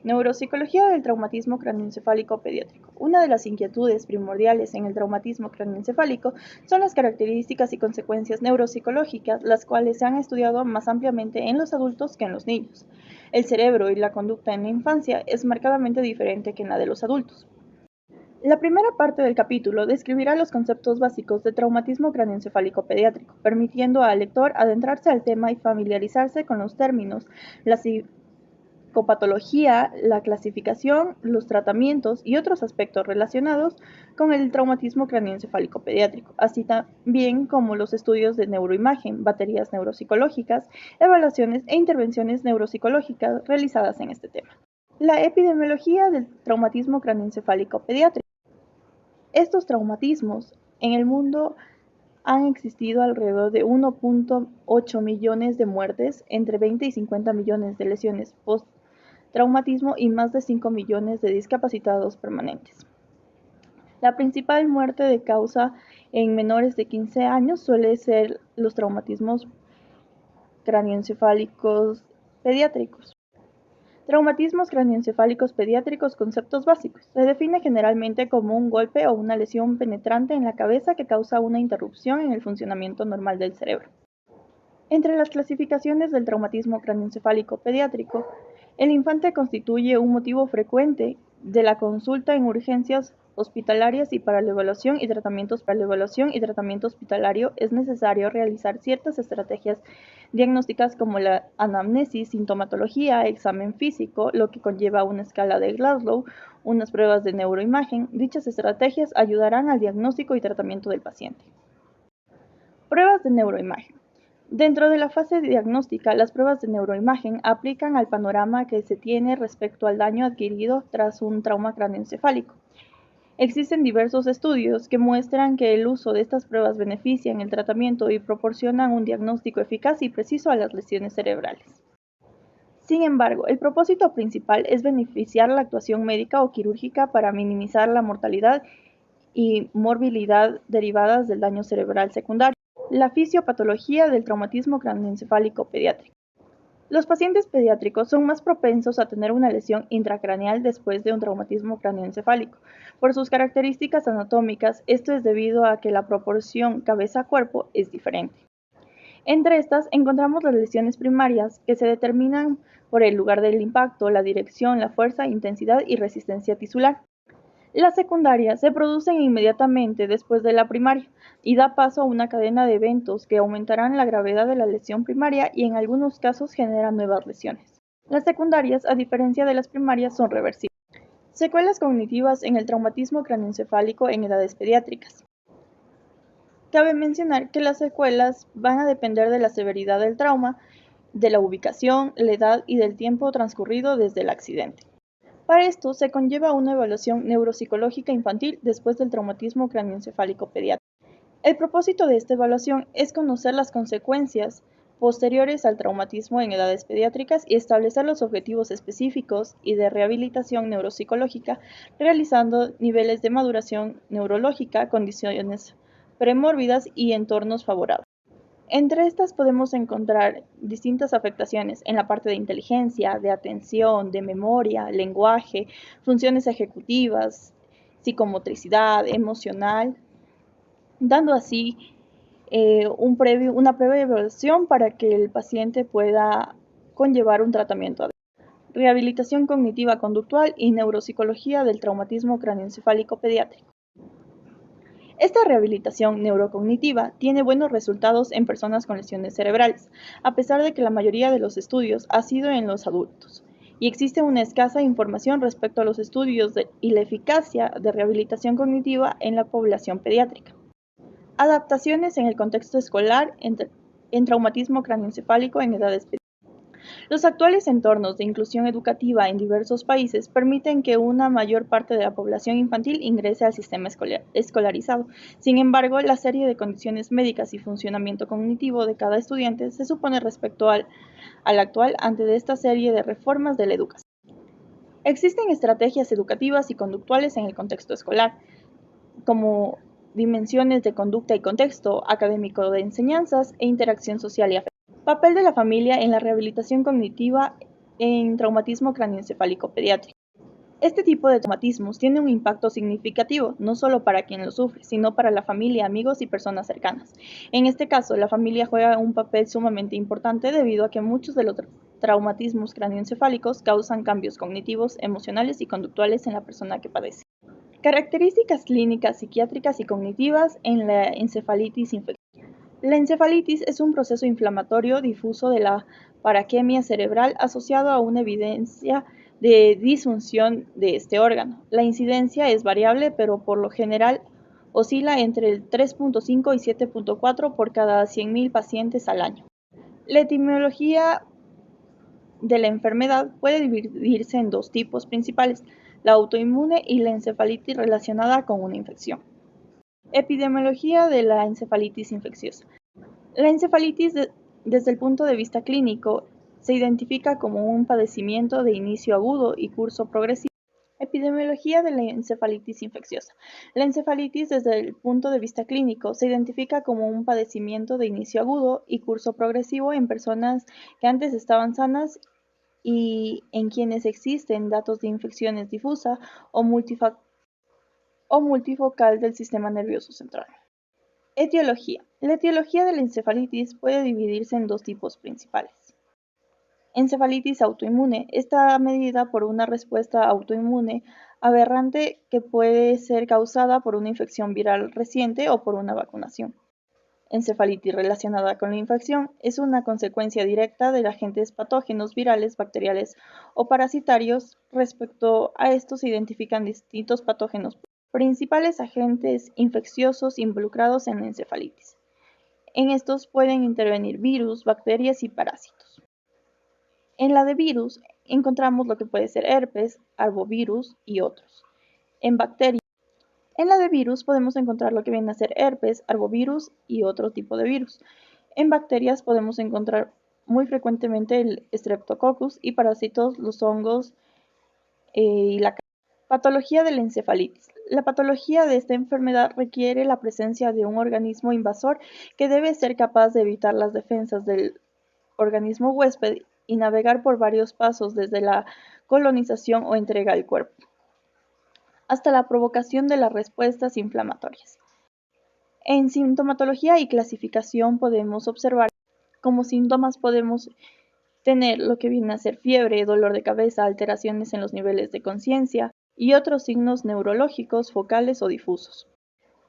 Neuropsicología del traumatismo craneoencefálico pediátrico. Una de las inquietudes primordiales en el traumatismo craneoencefálico son las características y consecuencias neuropsicológicas, las cuales se han estudiado más ampliamente en los adultos que en los niños. El cerebro y la conducta en la infancia es marcadamente diferente que en la de los adultos. La primera parte del capítulo describirá los conceptos básicos de traumatismo craneoencefálico pediátrico, permitiendo al lector adentrarse al tema y familiarizarse con los términos, la psicopatología, la clasificación, los tratamientos y otros aspectos relacionados con el traumatismo craneoencefálico pediátrico, así también como los estudios de neuroimagen, baterías neuropsicológicas, evaluaciones e intervenciones neuropsicológicas realizadas en este tema. La epidemiología del traumatismo craneoencefálico pediátrico. Estos traumatismos en el mundo han existido alrededor de 1.8 millones de muertes, entre 20 y 50 millones de lesiones post-traumatismo y más de 5 millones de discapacitados permanentes. La principal muerte de causa en menores de 15 años suele ser los traumatismos craneoencefálicos pediátricos. Traumatismos craneoencefálicos pediátricos. Conceptos básicos. Se define generalmente como un golpe o una lesión penetrante en la cabeza que causa una interrupción en el funcionamiento normal del cerebro. Entre las clasificaciones del traumatismo craneoencefálico pediátrico, el infante constituye un motivo frecuente de la consulta en urgencias hospitalarias y para la evaluación y tratamientos. Para la evaluación y tratamiento hospitalario es necesario realizar ciertas estrategias diagnósticas como la anamnesis, sintomatología, examen físico, lo que conlleva una escala de Glasgow, unas pruebas de neuroimagen. Dichas estrategias ayudarán al diagnóstico y tratamiento del paciente. Pruebas de neuroimagen. Dentro de la fase diagnóstica, las pruebas de neuroimagen aplican al panorama que se tiene respecto al daño adquirido tras un trauma craneoencefálico. Existen diversos estudios que muestran que el uso de estas pruebas beneficia en el tratamiento y proporcionan un diagnóstico eficaz y preciso a las lesiones cerebrales. Sin embargo, el propósito principal es beneficiar la actuación médica o quirúrgica para minimizar la mortalidad y morbilidad derivadas del daño cerebral secundario. La fisiopatología del traumatismo craneoencefálico pediátrico. Los pacientes pediátricos son más propensos a tener una lesión intracraneal después de un traumatismo craneoencefálico. Por sus características anatómicas, esto es debido a que la proporción cabeza-cuerpo es diferente. Entre estas encontramos las lesiones primarias, que se determinan por el lugar del impacto, la dirección, la fuerza, intensidad y resistencia tisular. Las secundarias se producen inmediatamente después de la primaria y da paso a una cadena de eventos que aumentarán la gravedad de la lesión primaria y en algunos casos generan nuevas lesiones. Las secundarias, a diferencia de las primarias, son reversibles. Secuelas cognitivas en el traumatismo craneoencefálico en edades pediátricas. Cabe mencionar que las secuelas van a depender de la severidad del trauma, de la ubicación, la edad y del tiempo transcurrido desde el accidente. Para esto se conlleva una evaluación neuropsicológica infantil después del traumatismo craneoencefálico pediátrico. El propósito de esta evaluación es conocer las consecuencias posteriores al traumatismo en edades pediátricas y establecer los objetivos específicos y de rehabilitación neuropsicológica, realizando niveles de maduración neurológica, condiciones premórbidas y entornos favorables. Entre estas podemos encontrar distintas afectaciones en la parte de inteligencia, de atención, de memoria, lenguaje, funciones ejecutivas, psicomotricidad, emocional, dando así una previa evaluación para que el paciente pueda conllevar un tratamiento adecuado. Rehabilitación cognitiva conductual y neuropsicología del traumatismo craneoencefálico pediátrico. Esta rehabilitación neurocognitiva tiene buenos resultados en personas con lesiones cerebrales, a pesar de que la mayoría de los estudios ha sido en los adultos, y existe una escasa información respecto a los estudios y la eficacia de rehabilitación cognitiva en la población pediátrica. Adaptaciones en el contexto escolar en traumatismo craneoencefálico en edades pediátricas. Los actuales entornos de inclusión educativa en diversos países permiten que una mayor parte de la población infantil ingrese al sistema escolarizado. Sin embargo, la serie de condiciones médicas y funcionamiento cognitivo de cada estudiante se supone respecto al actual ante de esta serie de reformas de la educación. Existen estrategias educativas y conductuales en el contexto escolar, como dimensiones de conducta y contexto académico de enseñanzas e interacción social y afectiva. Papel de la familia en la rehabilitación cognitiva en traumatismo craneoencefálico pediátrico. Este tipo de traumatismos tiene un impacto significativo, no solo para quien lo sufre, sino para la familia, amigos y personas cercanas. En este caso, la familia juega un papel sumamente importante debido a que muchos de los traumatismos craneoencefálicos causan cambios cognitivos, emocionales y conductuales en la persona que padece. Características clínicas, psiquiátricas y cognitivas en la encefalitis infecciosa. La encefalitis es un proceso inflamatorio difuso de la paraquemia cerebral asociado a una evidencia de disfunción de este órgano. La incidencia es variable, pero por lo general oscila entre el 3.5 y 7.4 por cada 100.000 pacientes al año. La etimología de la enfermedad puede dividirse en dos tipos principales, la autoinmune y la encefalitis relacionada con una infección. Epidemiología de la encefalitis infecciosa. La encefalitis, desde el punto de vista clínico, se identifica como un padecimiento de inicio agudo y curso progresivo. Epidemiología de la encefalitis infecciosa. La encefalitis, desde el punto de vista clínico, se identifica como un padecimiento de inicio agudo y curso progresivo en personas que antes estaban sanas y en quienes existen datos de infecciones difusa o multifocal del sistema nervioso central. Etiología. La etiología de la encefalitis puede dividirse en dos tipos principales. Encefalitis autoinmune. Está medida por una respuesta autoinmune aberrante que puede ser causada por una infección viral reciente o por una vacunación. Encefalitis relacionada con la infección es una consecuencia directa de agentes patógenos virales, bacteriales o parasitarios. Respecto a esto se identifican distintos patógenos principales agentes infecciosos involucrados en la encefalitis. En estos pueden intervenir virus, bacterias y parásitos. En la de virus encontramos lo que puede ser herpes, arbovirus y otros. En la de virus podemos encontrar lo que viene a ser herpes, arbovirus y otro tipo de virus. En bacterias podemos encontrar muy frecuentemente el Streptococcus y parásitos, los hongos y la patología de la encefalitis. La patología de esta enfermedad requiere la presencia de un organismo invasor que debe ser capaz de evitar las defensas del organismo huésped y navegar por varios pasos desde la colonización o entrega al cuerpo hasta la provocación de las respuestas inflamatorias. En sintomatología y clasificación podemos observar como síntomas podemos tener lo que viene a ser fiebre, dolor de cabeza, alteraciones en los niveles de conciencia y otros signos neurológicos focales o difusos,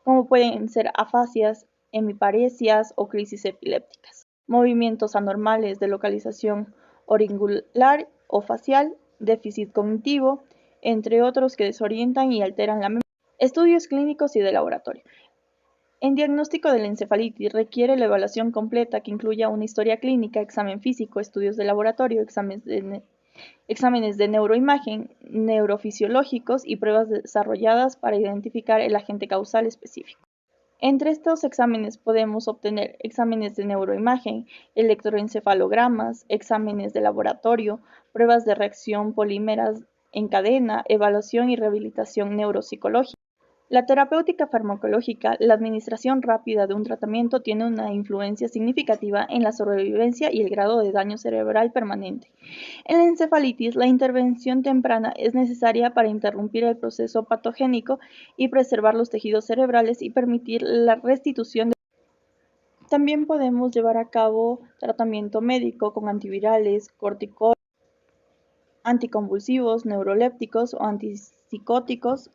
como pueden ser afasias, hemiparesias o crisis epilépticas, movimientos anormales de localización auricular o facial, déficit cognitivo, entre otros que desorientan y alteran la memoria. Estudios clínicos y de laboratorio. En diagnóstico de la encefalitis requiere la evaluación completa que incluya una historia clínica, examen físico, estudios de laboratorio, exámenes de neuroimagen, neurofisiológicos y pruebas desarrolladas para identificar el agente causal específico. Entre estos exámenes podemos obtener exámenes de neuroimagen, electroencefalogramas, exámenes de laboratorio, pruebas de reacción polímeras en cadena, evaluación y rehabilitación neuropsicológica. La terapéutica farmacológica, la administración rápida de un tratamiento tiene una influencia significativa en la sobrevivencia y el grado de daño cerebral permanente. En la encefalitis, la intervención temprana es necesaria para interrumpir el proceso patogénico y preservar los tejidos cerebrales y permitir la restitución. También podemos llevar a cabo tratamiento médico con antivirales, corticoides, anticonvulsivos, neurolépticos o antipsicóticos.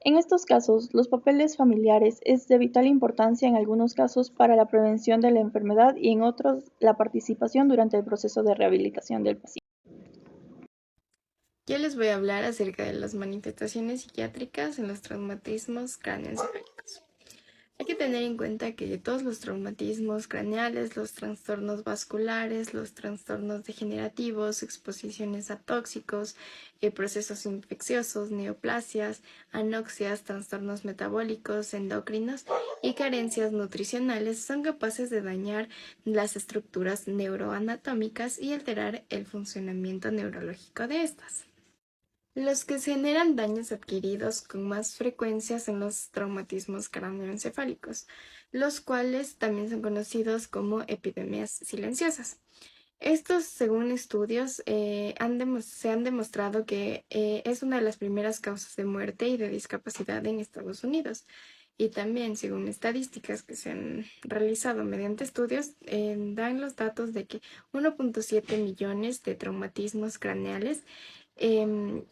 En estos casos, los papeles familiares es de vital importancia en algunos casos para la prevención de la enfermedad y en otros la participación durante el proceso de rehabilitación del paciente. Yo les voy a hablar acerca de las manifestaciones psiquiátricas en los traumatismos cráneoencefálicos. Hay que tener en cuenta que todos los traumatismos craneales, los trastornos vasculares, los trastornos degenerativos, exposiciones a tóxicos, procesos infecciosos, neoplasias, anoxias, trastornos metabólicos, endocrinos y carencias nutricionales son capaces de dañar las estructuras neuroanatómicas y alterar el funcionamiento neurológico de estas. Los que generan daños adquiridos con más frecuencia son los traumatismos craneoencefálicos, los cuales también son conocidos como epidemias silenciosas. Estos, según estudios, se han demostrado que es una de las primeras causas de muerte y de discapacidad en Estados Unidos. Y también, según estadísticas que se han realizado mediante estudios, dan los datos de que 1.7 millones de traumatismos craneales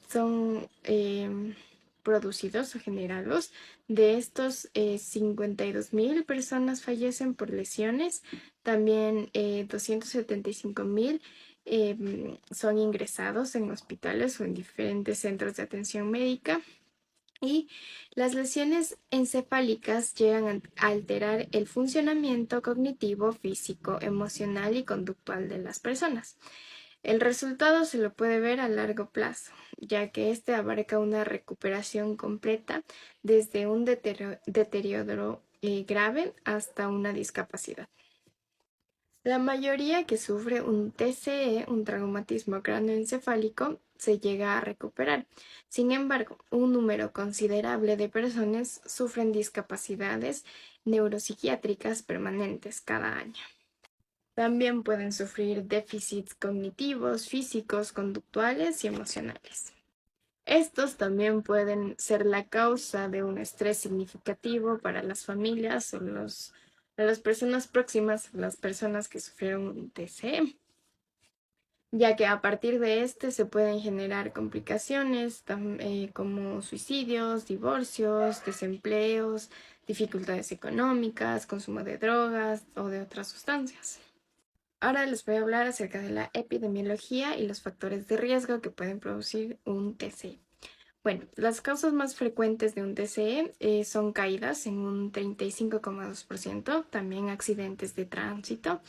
son producidos o generados. De estos, 52.000 personas fallecen por lesiones. También 275.000 son ingresados en hospitales o en diferentes centros de atención médica. Y las lesiones encefálicas llegan a alterar el funcionamiento cognitivo, físico, emocional y conductual de las personas. El resultado se lo puede ver a largo plazo, ya que este abarca una recuperación completa desde un deterioro grave hasta una discapacidad. La mayoría que sufre un TCE, un traumatismo cráneoencefálico, se llega a recuperar. Sin embargo, un número considerable de personas sufren discapacidades neuropsiquiátricas permanentes cada año. También pueden sufrir déficits cognitivos, físicos, conductuales y emocionales. Estos también pueden ser la causa de un estrés significativo para las familias o las personas próximas, las personas que sufrieron un TCE, ya que a partir de este se pueden generar complicaciones como suicidios, divorcios, desempleos, dificultades económicas, consumo de drogas o de otras sustancias. Ahora les voy a hablar acerca de la epidemiología y los factores de riesgo que pueden producir un TCE. Bueno, las causas más frecuentes de un TCE son caídas en un 35,2%, también accidentes de tránsito,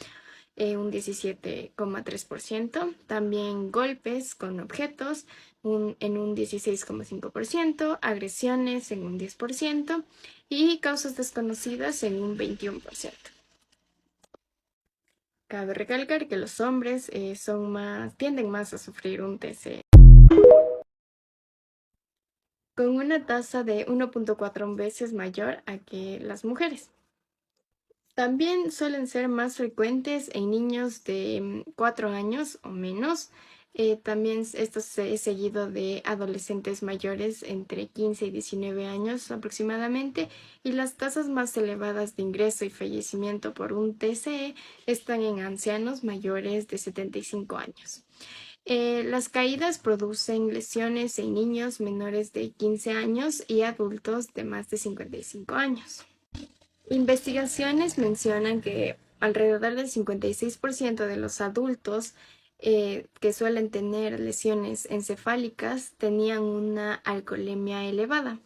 un 17,3%, también golpes con objetos en un 16,5%, agresiones en un 10% y causas desconocidas en un 21%. Cabe recalcar que los hombres tienden más a sufrir un TCE, con una tasa de 1.4 veces mayor a que las mujeres. También suelen ser más frecuentes en niños de 4 años o menos. También esto es seguido de adolescentes mayores entre 15 y 19 años aproximadamente, y las tasas más elevadas de ingreso y fallecimiento por un TCE están en ancianos mayores de 75 años. Las caídas producen lesiones en niños menores de 15 años y adultos de más de 55 años. Investigaciones mencionan que alrededor del 56% de los adultos que suelen tener lesiones encefálicas tenían una alcoholemia elevada.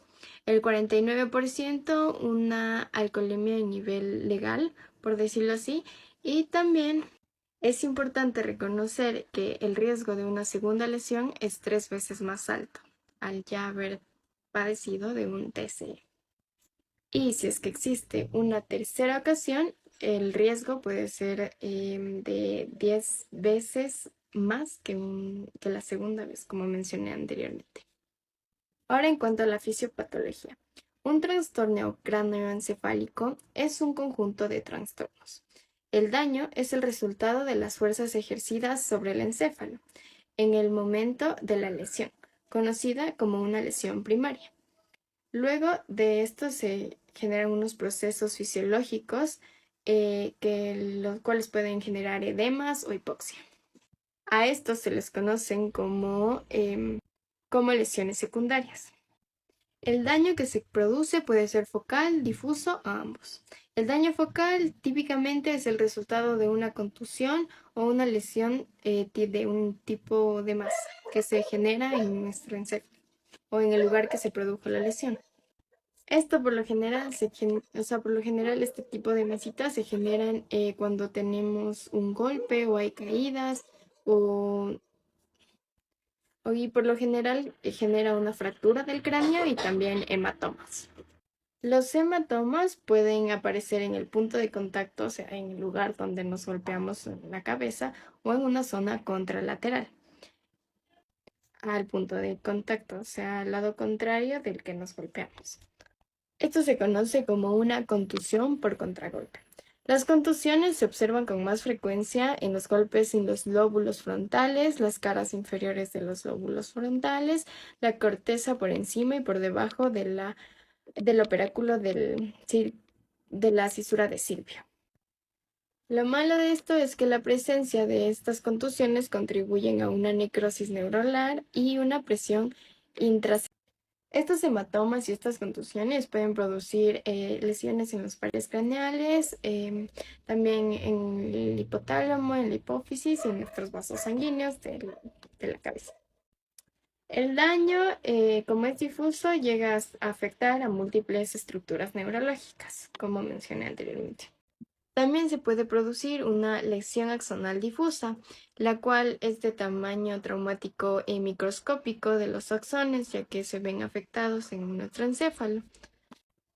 El 49% una alcoholemia en nivel legal, por decirlo así, y también es importante reconocer que el riesgo de una segunda lesión es 3 veces más alto al ya haber padecido de un TCE. Y si es que existe una tercera ocasión, el riesgo puede ser de 10 veces más que la segunda vez, como mencioné anteriormente. Ahora, en cuanto a la fisiopatología. Un trastorno cráneoencefálico es un conjunto de trastornos. El daño es el resultado de las fuerzas ejercidas sobre el encéfalo en el momento de la lesión, conocida como una lesión primaria. Luego de esto se generan unos procesos fisiológicos los cuales pueden generar edemas o hipoxia. A estos se les conocen como lesiones secundarias. El daño que se produce puede ser focal, difuso o ambos. El daño focal típicamente es el resultado de una contusión o una lesión de un tipo de masa que se genera en nuestro encéfalo o en el lugar que se produjo la lesión. Esto por lo general, este tipo de masitas se generan cuando tenemos un golpe o hay caídas y por lo general genera una fractura del cráneo y también hematomas. Los hematomas pueden aparecer en el punto de contacto, o sea, en el lugar donde nos golpeamos en la cabeza o en una zona contralateral al punto de contacto, o sea, al lado contrario del que nos golpeamos. Esto se conoce como una contusión por contragolpe. Las contusiones se observan con más frecuencia en los golpes en los lóbulos frontales, las caras inferiores de los lóbulos frontales, la corteza por encima y por debajo del operáculo de la cisura de Silvio. Lo malo de esto es que la presencia de estas contusiones contribuyen a una necrosis neuronal y una presión intracerebral. Estos hematomas y estas contusiones pueden producir lesiones en los pares craneales, también en el hipotálamo, en la hipófisis y en nuestros vasos sanguíneos de la cabeza. El daño, como es difuso, llega a afectar a múltiples estructuras neurológicas, como mencioné anteriormente. También se puede producir una lesión axonal difusa, la cual es de tamaño traumático y microscópico de los axones, ya que se ven afectados en nuestro encéfalo.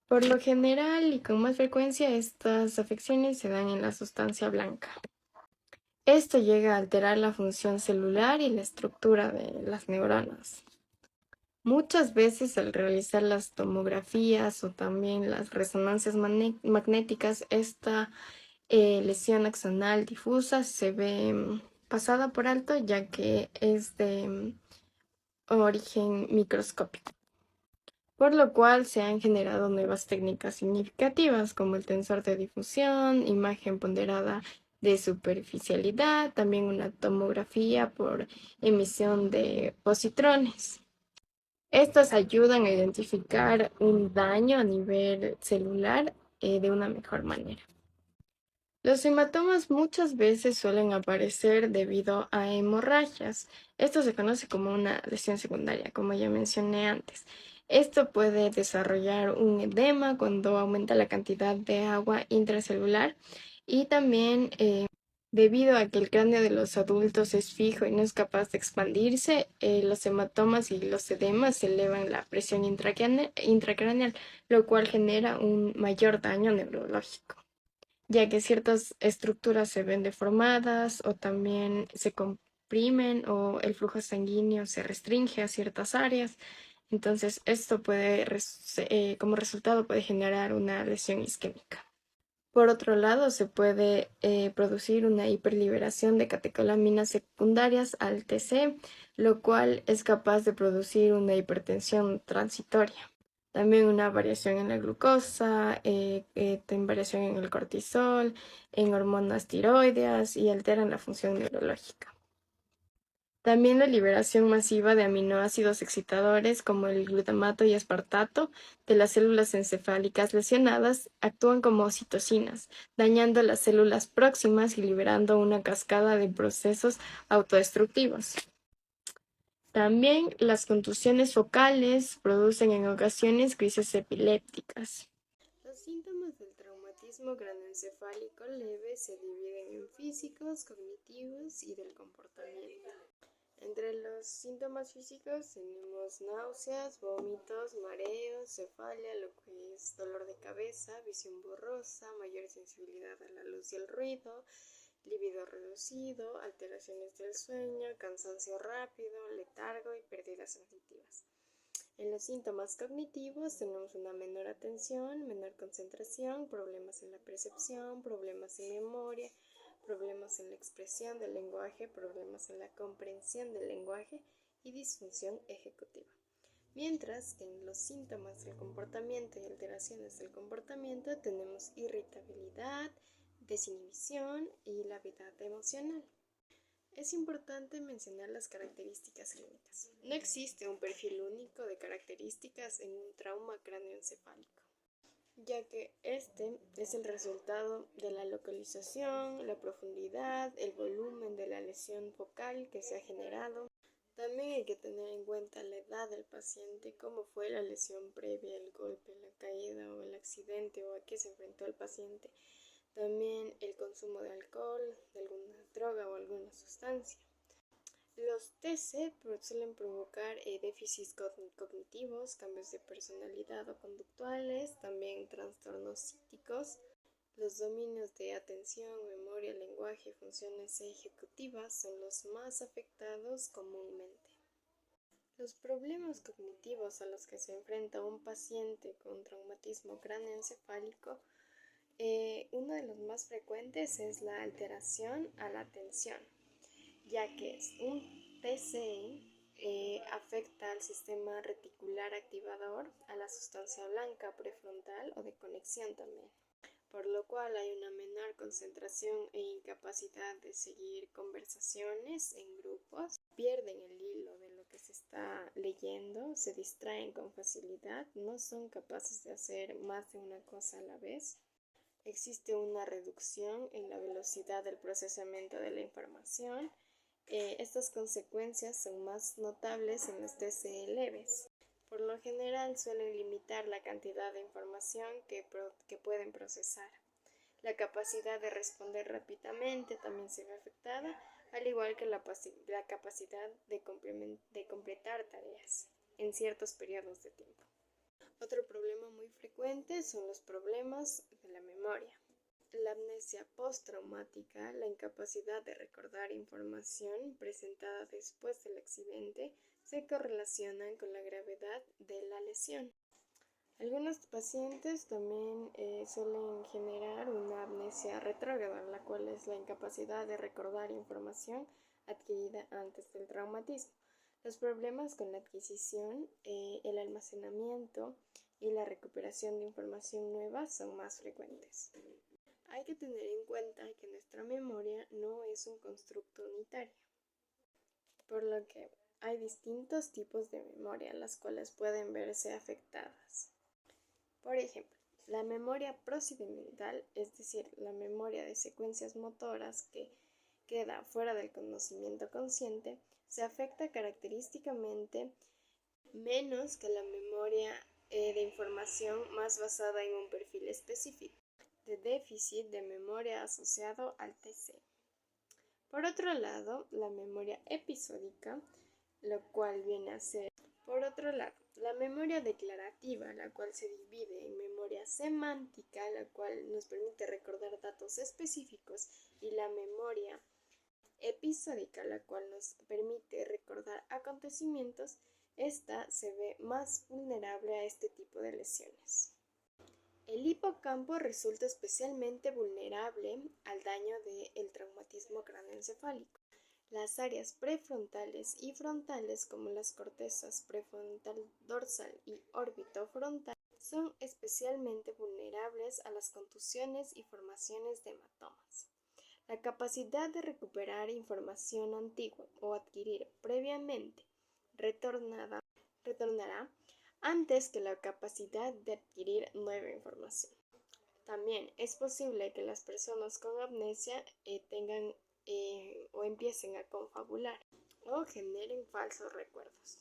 Por lo general y con más frecuencia, estas afecciones se dan en la sustancia blanca. Esto llega a alterar la función celular y la estructura de las neuronas. Muchas veces al realizar las tomografías o también las resonancias magnéticas, esta lesión axonal difusa se ve pasada por alto, ya que es de origen microscópico, por lo cual se han generado nuevas técnicas significativas como el tensor de difusión, imagen ponderada de superficialidad, también una tomografía por emisión de positrones. Estas ayudan a identificar un daño a nivel celular de una mejor manera. Los hematomas muchas veces suelen aparecer debido a hemorragias. Esto se conoce como una lesión secundaria, como ya mencioné antes. Esto puede desarrollar un edema cuando aumenta la cantidad de agua intracelular y también debido a que el cráneo de los adultos es fijo y no es capaz de expandirse, los hematomas y los edemas elevan la presión intracraneal, lo cual genera un mayor daño neurológico, ya que ciertas estructuras se ven deformadas o también se comprimen o el flujo sanguíneo se restringe a ciertas áreas. Entonces, esto como resultado puede generar una lesión isquémica. Por otro lado, se puede producir una hiperliberación de catecolaminas secundarias al TC, lo cual es capaz de producir una hipertensión transitoria. También una variación en la glucosa, variación en el cortisol, en hormonas tiroideas y alteran la función neurológica. También la liberación masiva de aminoácidos excitadores como el glutamato y aspartato de las células encefálicas lesionadas actúan como citocinas, dañando las células próximas y liberando una cascada de procesos autodestructivos. También las contusiones focales producen en ocasiones crisis epilépticas. Los síntomas del traumatismo craneoencefálico leve se dividen en físicos, cognitivos y del comportamiento. Entre los síntomas físicos tenemos náuseas, vómitos, mareos, cefalia, lo que es dolor de cabeza, visión borrosa, mayor sensibilidad a la luz y el ruido, líbido reducido, alteraciones del sueño, cansancio rápido, letargo y pérdidas sensitivas. En los síntomas cognitivos tenemos una menor atención, menor concentración, problemas en la percepción, problemas en memoria, problemas en la expresión del lenguaje, problemas en la comprensión del lenguaje y disfunción ejecutiva. Mientras que en los síntomas del comportamiento y alteraciones del comportamiento tenemos irritabilidad, desinhibición y labilidad emocional. Es importante mencionar las características clínicas. No existe un perfil único de características en un trauma cráneoencefálico, ya que este es el resultado de la localización, la profundidad, el volumen de la lesión focal que se ha generado. También hay que tener en cuenta la edad del paciente, cómo fue la lesión previa, el golpe, la caída o el accidente o a qué se enfrentó el paciente. También el consumo de alcohol, de alguna droga o alguna sustancia. Los TC suelen provocar déficits cognitivos, cambios de personalidad o conductuales, también trastornos psíquicos. Los dominios de atención, memoria, lenguaje y funciones ejecutivas son los más afectados comúnmente. Los problemas cognitivos a los que se enfrenta un paciente con traumatismo cráneoencefálico Uno de los más frecuentes es la alteración a la atención, ya que es un TCE afecta al sistema reticular activador, a la sustancia blanca prefrontal o de conexión también, por lo cual hay una menor concentración e incapacidad de seguir conversaciones en grupos, pierden el hilo de lo que se está leyendo, se distraen con facilidad, no son capaces de hacer más de una cosa a la vez. Existe una reducción en la velocidad del procesamiento de la información. Estas consecuencias son más notables en los TCE leves. Por lo general suelen limitar la cantidad de información que pueden procesar. La capacidad de responder rápidamente también se ve afectada, al igual que la capacidad de completar tareas en ciertos periodos de tiempo. Otro problema muy frecuente son los problemas de la memoria. La amnesia postraumática, la incapacidad de recordar información presentada después del accidente, se correlacionan con la gravedad de la lesión. Algunos pacientes también suelen generar una amnesia retrógrada, la cual es la incapacidad de recordar información adquirida antes del traumatismo. Los problemas con la adquisición, el almacenamiento y la recuperación de información nueva son más frecuentes. Hay que tener en cuenta que nuestra memoria no es un constructo unitario, por lo que hay distintos tipos de memoria, las cuales pueden verse afectadas. Por ejemplo, la memoria procedimental, es decir, la memoria de secuencias motoras que queda fuera del conocimiento consciente, se afecta característicamente menos que la memoria de información más basada en un perfil específico de déficit de memoria asociado al TC. Por otro lado, la memoria episódica, lo cual viene a ser, por otro lado, la memoria declarativa, la cual se divide en memoria semántica, la cual nos permite recordar datos específicos, y la memoria episódica, la cual nos permite recordar acontecimientos. Esta se ve más vulnerable a este tipo de lesiones. El hipocampo resulta especialmente vulnerable al daño del traumatismo cráneoencefálico. Las áreas prefrontales y frontales, como las cortezas prefrontal dorsal y órbito-frontal, son especialmente vulnerables a las contusiones y formaciones de hematomas. La capacidad de recuperar información antigua o adquirir previamente retornará antes que la capacidad de adquirir nueva información. También es posible que las personas con amnesia tengan o empiecen a confabular o generen falsos recuerdos.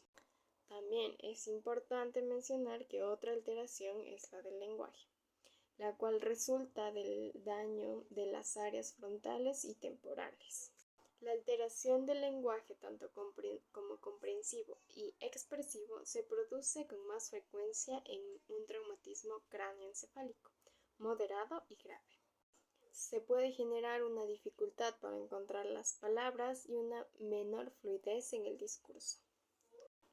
También es importante mencionar que otra alteración es la del lenguaje, la cual resulta del daño de las áreas frontales y temporales. La alteración del lenguaje, tanto como comprensivo y expresivo, se produce con más frecuencia en un traumatismo cráneoencefálico moderado y grave. Se puede generar una dificultad para encontrar las palabras y una menor fluidez en el discurso.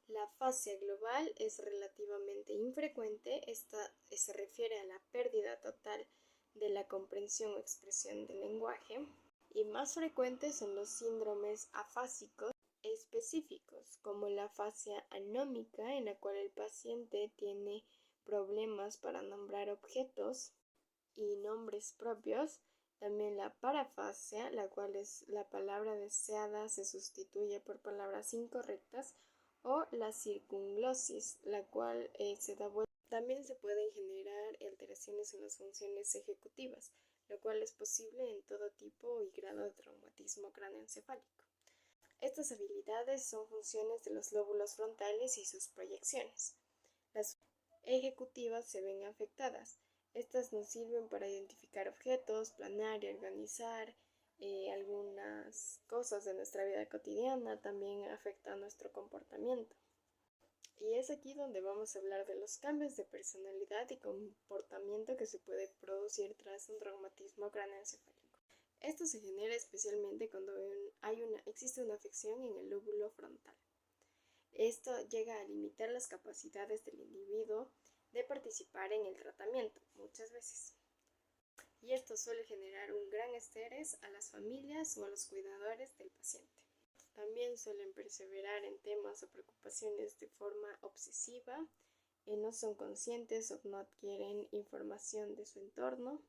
La afasia global es relativamente infrecuente. Esta se refiere a la pérdida total de la comprensión o expresión del lenguaje, y más frecuentes son los síndromes afásicos específicos, como la afasia anómica, en la cual el paciente tiene problemas para nombrar objetos y nombres propios. También la parafasia, la cual es la palabra deseada se sustituye por palabras incorrectas, o la circunglosis, la cual se da vuelta. También se pueden generar alteraciones en las funciones ejecutivas, lo cual es posible en todo tipo y grado de traumatismo cráneoencefálico. Estas habilidades son funciones de los lóbulos frontales y sus proyecciones. Las ejecutivas se ven afectadas. Estas nos sirven para identificar objetos, planear y organizar algunas cosas de nuestra vida cotidiana, también afecta a nuestro comportamiento. Y es aquí donde vamos a hablar de los cambios de personalidad y comportamiento que se puede producir tras un traumatismo cráneoencefálico. Esto se genera especialmente cuando existe una afección en el lóbulo frontal. Esto llega a limitar las capacidades del individuo de participar en el tratamiento muchas veces. y esto suele generar un gran estrés a las familias o a los cuidadores del paciente. También suelen perseverar en temas o preocupaciones de forma obsesiva, no son conscientes o no adquieren información de su entorno.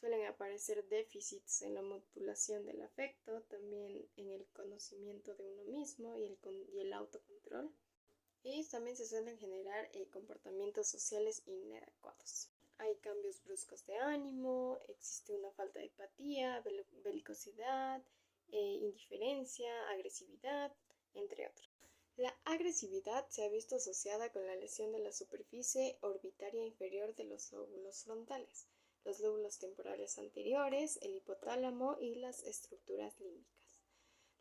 Suelen aparecer déficits en la modulación del afecto, también en el conocimiento de uno mismo y el autocontrol. Y también se suelen generar comportamientos sociales inadecuados. Hay cambios bruscos de ánimo, existe una falta de empatía, belicosidad, indiferencia, agresividad, entre otros. La agresividad se ha visto asociada con la lesión de la superficie orbitaria inferior de los lóbulos frontales, los lóbulos temporales anteriores, el hipotálamo y las estructuras límbicas.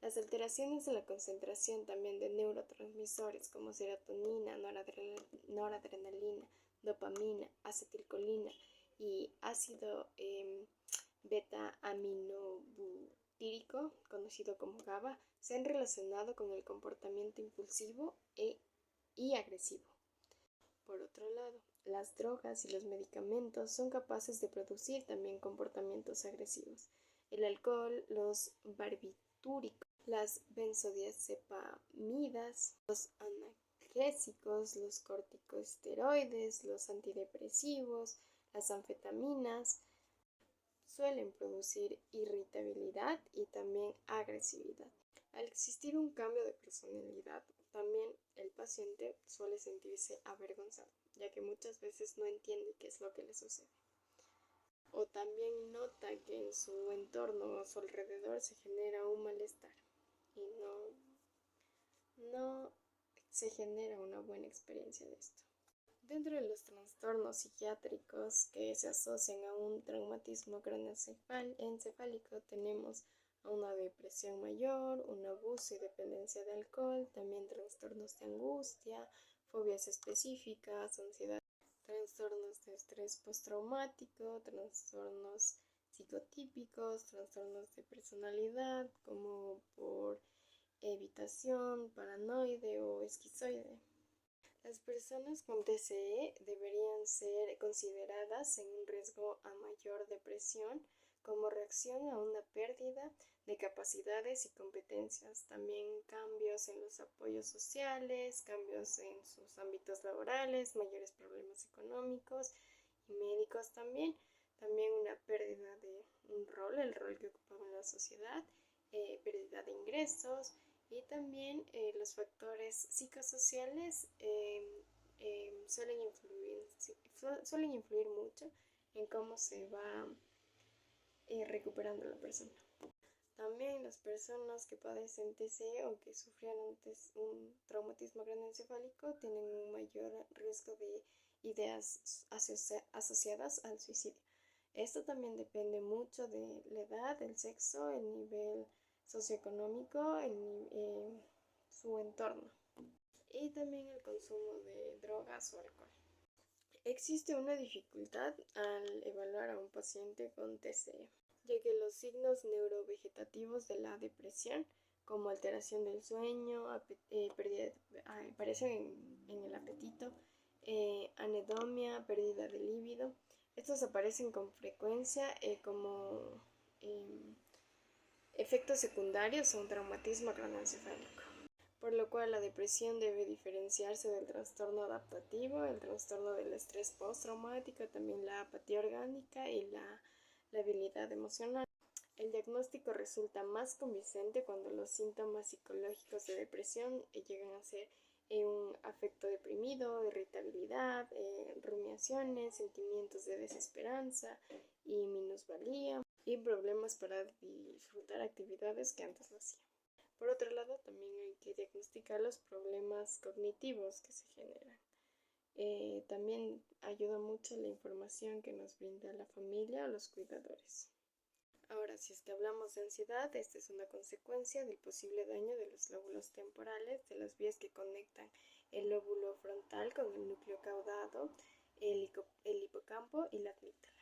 Las alteraciones de la concentración también de neurotransmisores como serotonina, noradrenalina, dopamina, acetilcolina y ácido beta-aminobutírico, conocido como GABA, se han relacionado con el comportamiento impulsivo y agresivo. Por otro lado, las drogas y los medicamentos son capaces de producir también comportamientos agresivos. El alcohol, los barbitúricos, las benzodiazepamidas, los analgésicos, los corticosteroides, los antidepresivos, las anfetaminas, suelen producir irritabilidad y también agresividad. Al existir un cambio de personalidad, también el paciente suele sentirse avergonzado, ya que muchas veces no entiende qué es lo que le sucede. O también nota que en su entorno o a su alrededor se genera un malestar y no se genera una buena experiencia de esto. Dentro de los trastornos psiquiátricos que se asocian a un traumatismo craneoencefálico tenemos a una depresión mayor, un abuso y dependencia de alcohol, también trastornos de angustia, fobias específicas, ansiedad, trastornos de estrés postraumático, trastornos psicotípicos, trastornos de personalidad como por evitación, paranoide o esquizoide. Las personas con TCE deberían ser consideradas en un riesgo a mayor depresión como reacción a una pérdida de capacidades y competencias, también cambios en los apoyos sociales, cambios en sus ámbitos laborales, mayores problemas económicos y médicos también una pérdida de un rol, el rol que ocupaba en la sociedad, pérdida de ingresos, y también los factores psicosociales suelen influir mucho en cómo se va recuperando la persona. También las personas que padecen TCE o que sufrieron un traumatismo craneoencefálico tienen un mayor riesgo de ideas asociadas al suicidio. Esto también depende mucho de la edad, el sexo, el nivel socioeconómico, su entorno y también el consumo de drogas o alcohol. Existe una dificultad al evaluar a un paciente con TCE, ya que los signos neurovegetativos de la depresión, como alteración del sueño, aparecen en el apetito, anedonia, pérdida de líbido, estos aparecen con frecuencia como efectos secundarios a un traumatismo craneoencefálico, por lo cual la depresión debe diferenciarse del trastorno adaptativo, el trastorno del estrés postraumático, también la apatía orgánica y la labilidad emocional. El diagnóstico resulta más convincente cuando los síntomas psicológicos de depresión llegan a ser un afecto deprimido, irritabilidad, rumiaciones, sentimientos de desesperanza y minusvalía y problemas para disfrutar actividades que antes no hacía. Por otro lado, también hay que diagnosticar los problemas cognitivos que se generan. También ayuda mucho la información que nos brinda la familia o los cuidadores. Ahora, si es que hablamos de ansiedad, esta es una consecuencia del posible daño de los lóbulos temporales, de las vías que conectan el lóbulo frontal con el núcleo caudado, el hipocampo y la amígdala.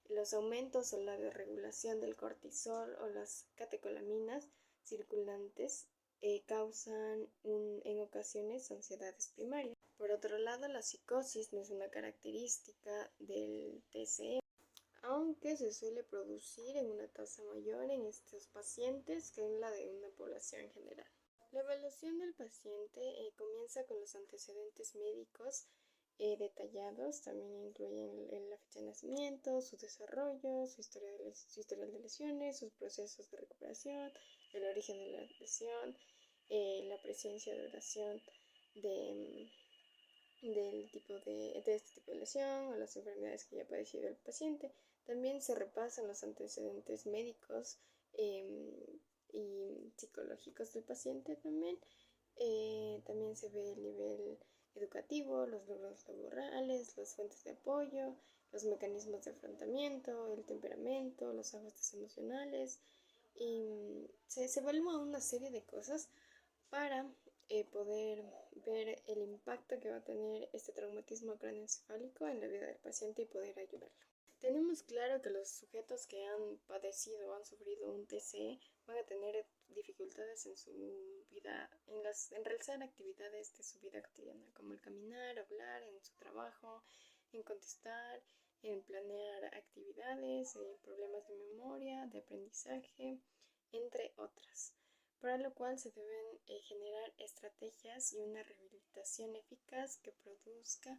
Los aumentos o la desregulación del cortisol o las catecolaminas circulantes causan en ocasiones ansiedades primarias. Por otro lado, la psicosis no es una característica del TCE. aunque se suele producir en una tasa mayor en estos pacientes que en la de una población general. La evaluación del paciente comienza con los antecedentes médicos detallados, también incluyen la fecha de nacimiento, su desarrollo, su historial de lesiones, sus procesos de recuperación, el origen de la lesión, la presencia de duración de, de este tipo de lesión o las enfermedades que ya ha padecido el paciente. También se repasan los antecedentes médicos y psicológicos del paciente también. También se ve el nivel educativo, los logros laborales, las fuentes de apoyo, los mecanismos de afrontamiento, el temperamento, los ajustes emocionales y se evalúa una serie de cosas para poder ver el impacto que va a tener este traumatismo craneoencefálico en la vida del paciente y poder ayudarlo. Tenemos claro que los sujetos que han padecido o han sufrido un TCE van a tener dificultades en su vida, en realizar actividades de su vida cotidiana, como el caminar, hablar, en su trabajo, en contestar, en planear actividades, problemas de memoria, de aprendizaje, entre otras. Para lo cual se deben generar estrategias y una rehabilitación eficaz que produzca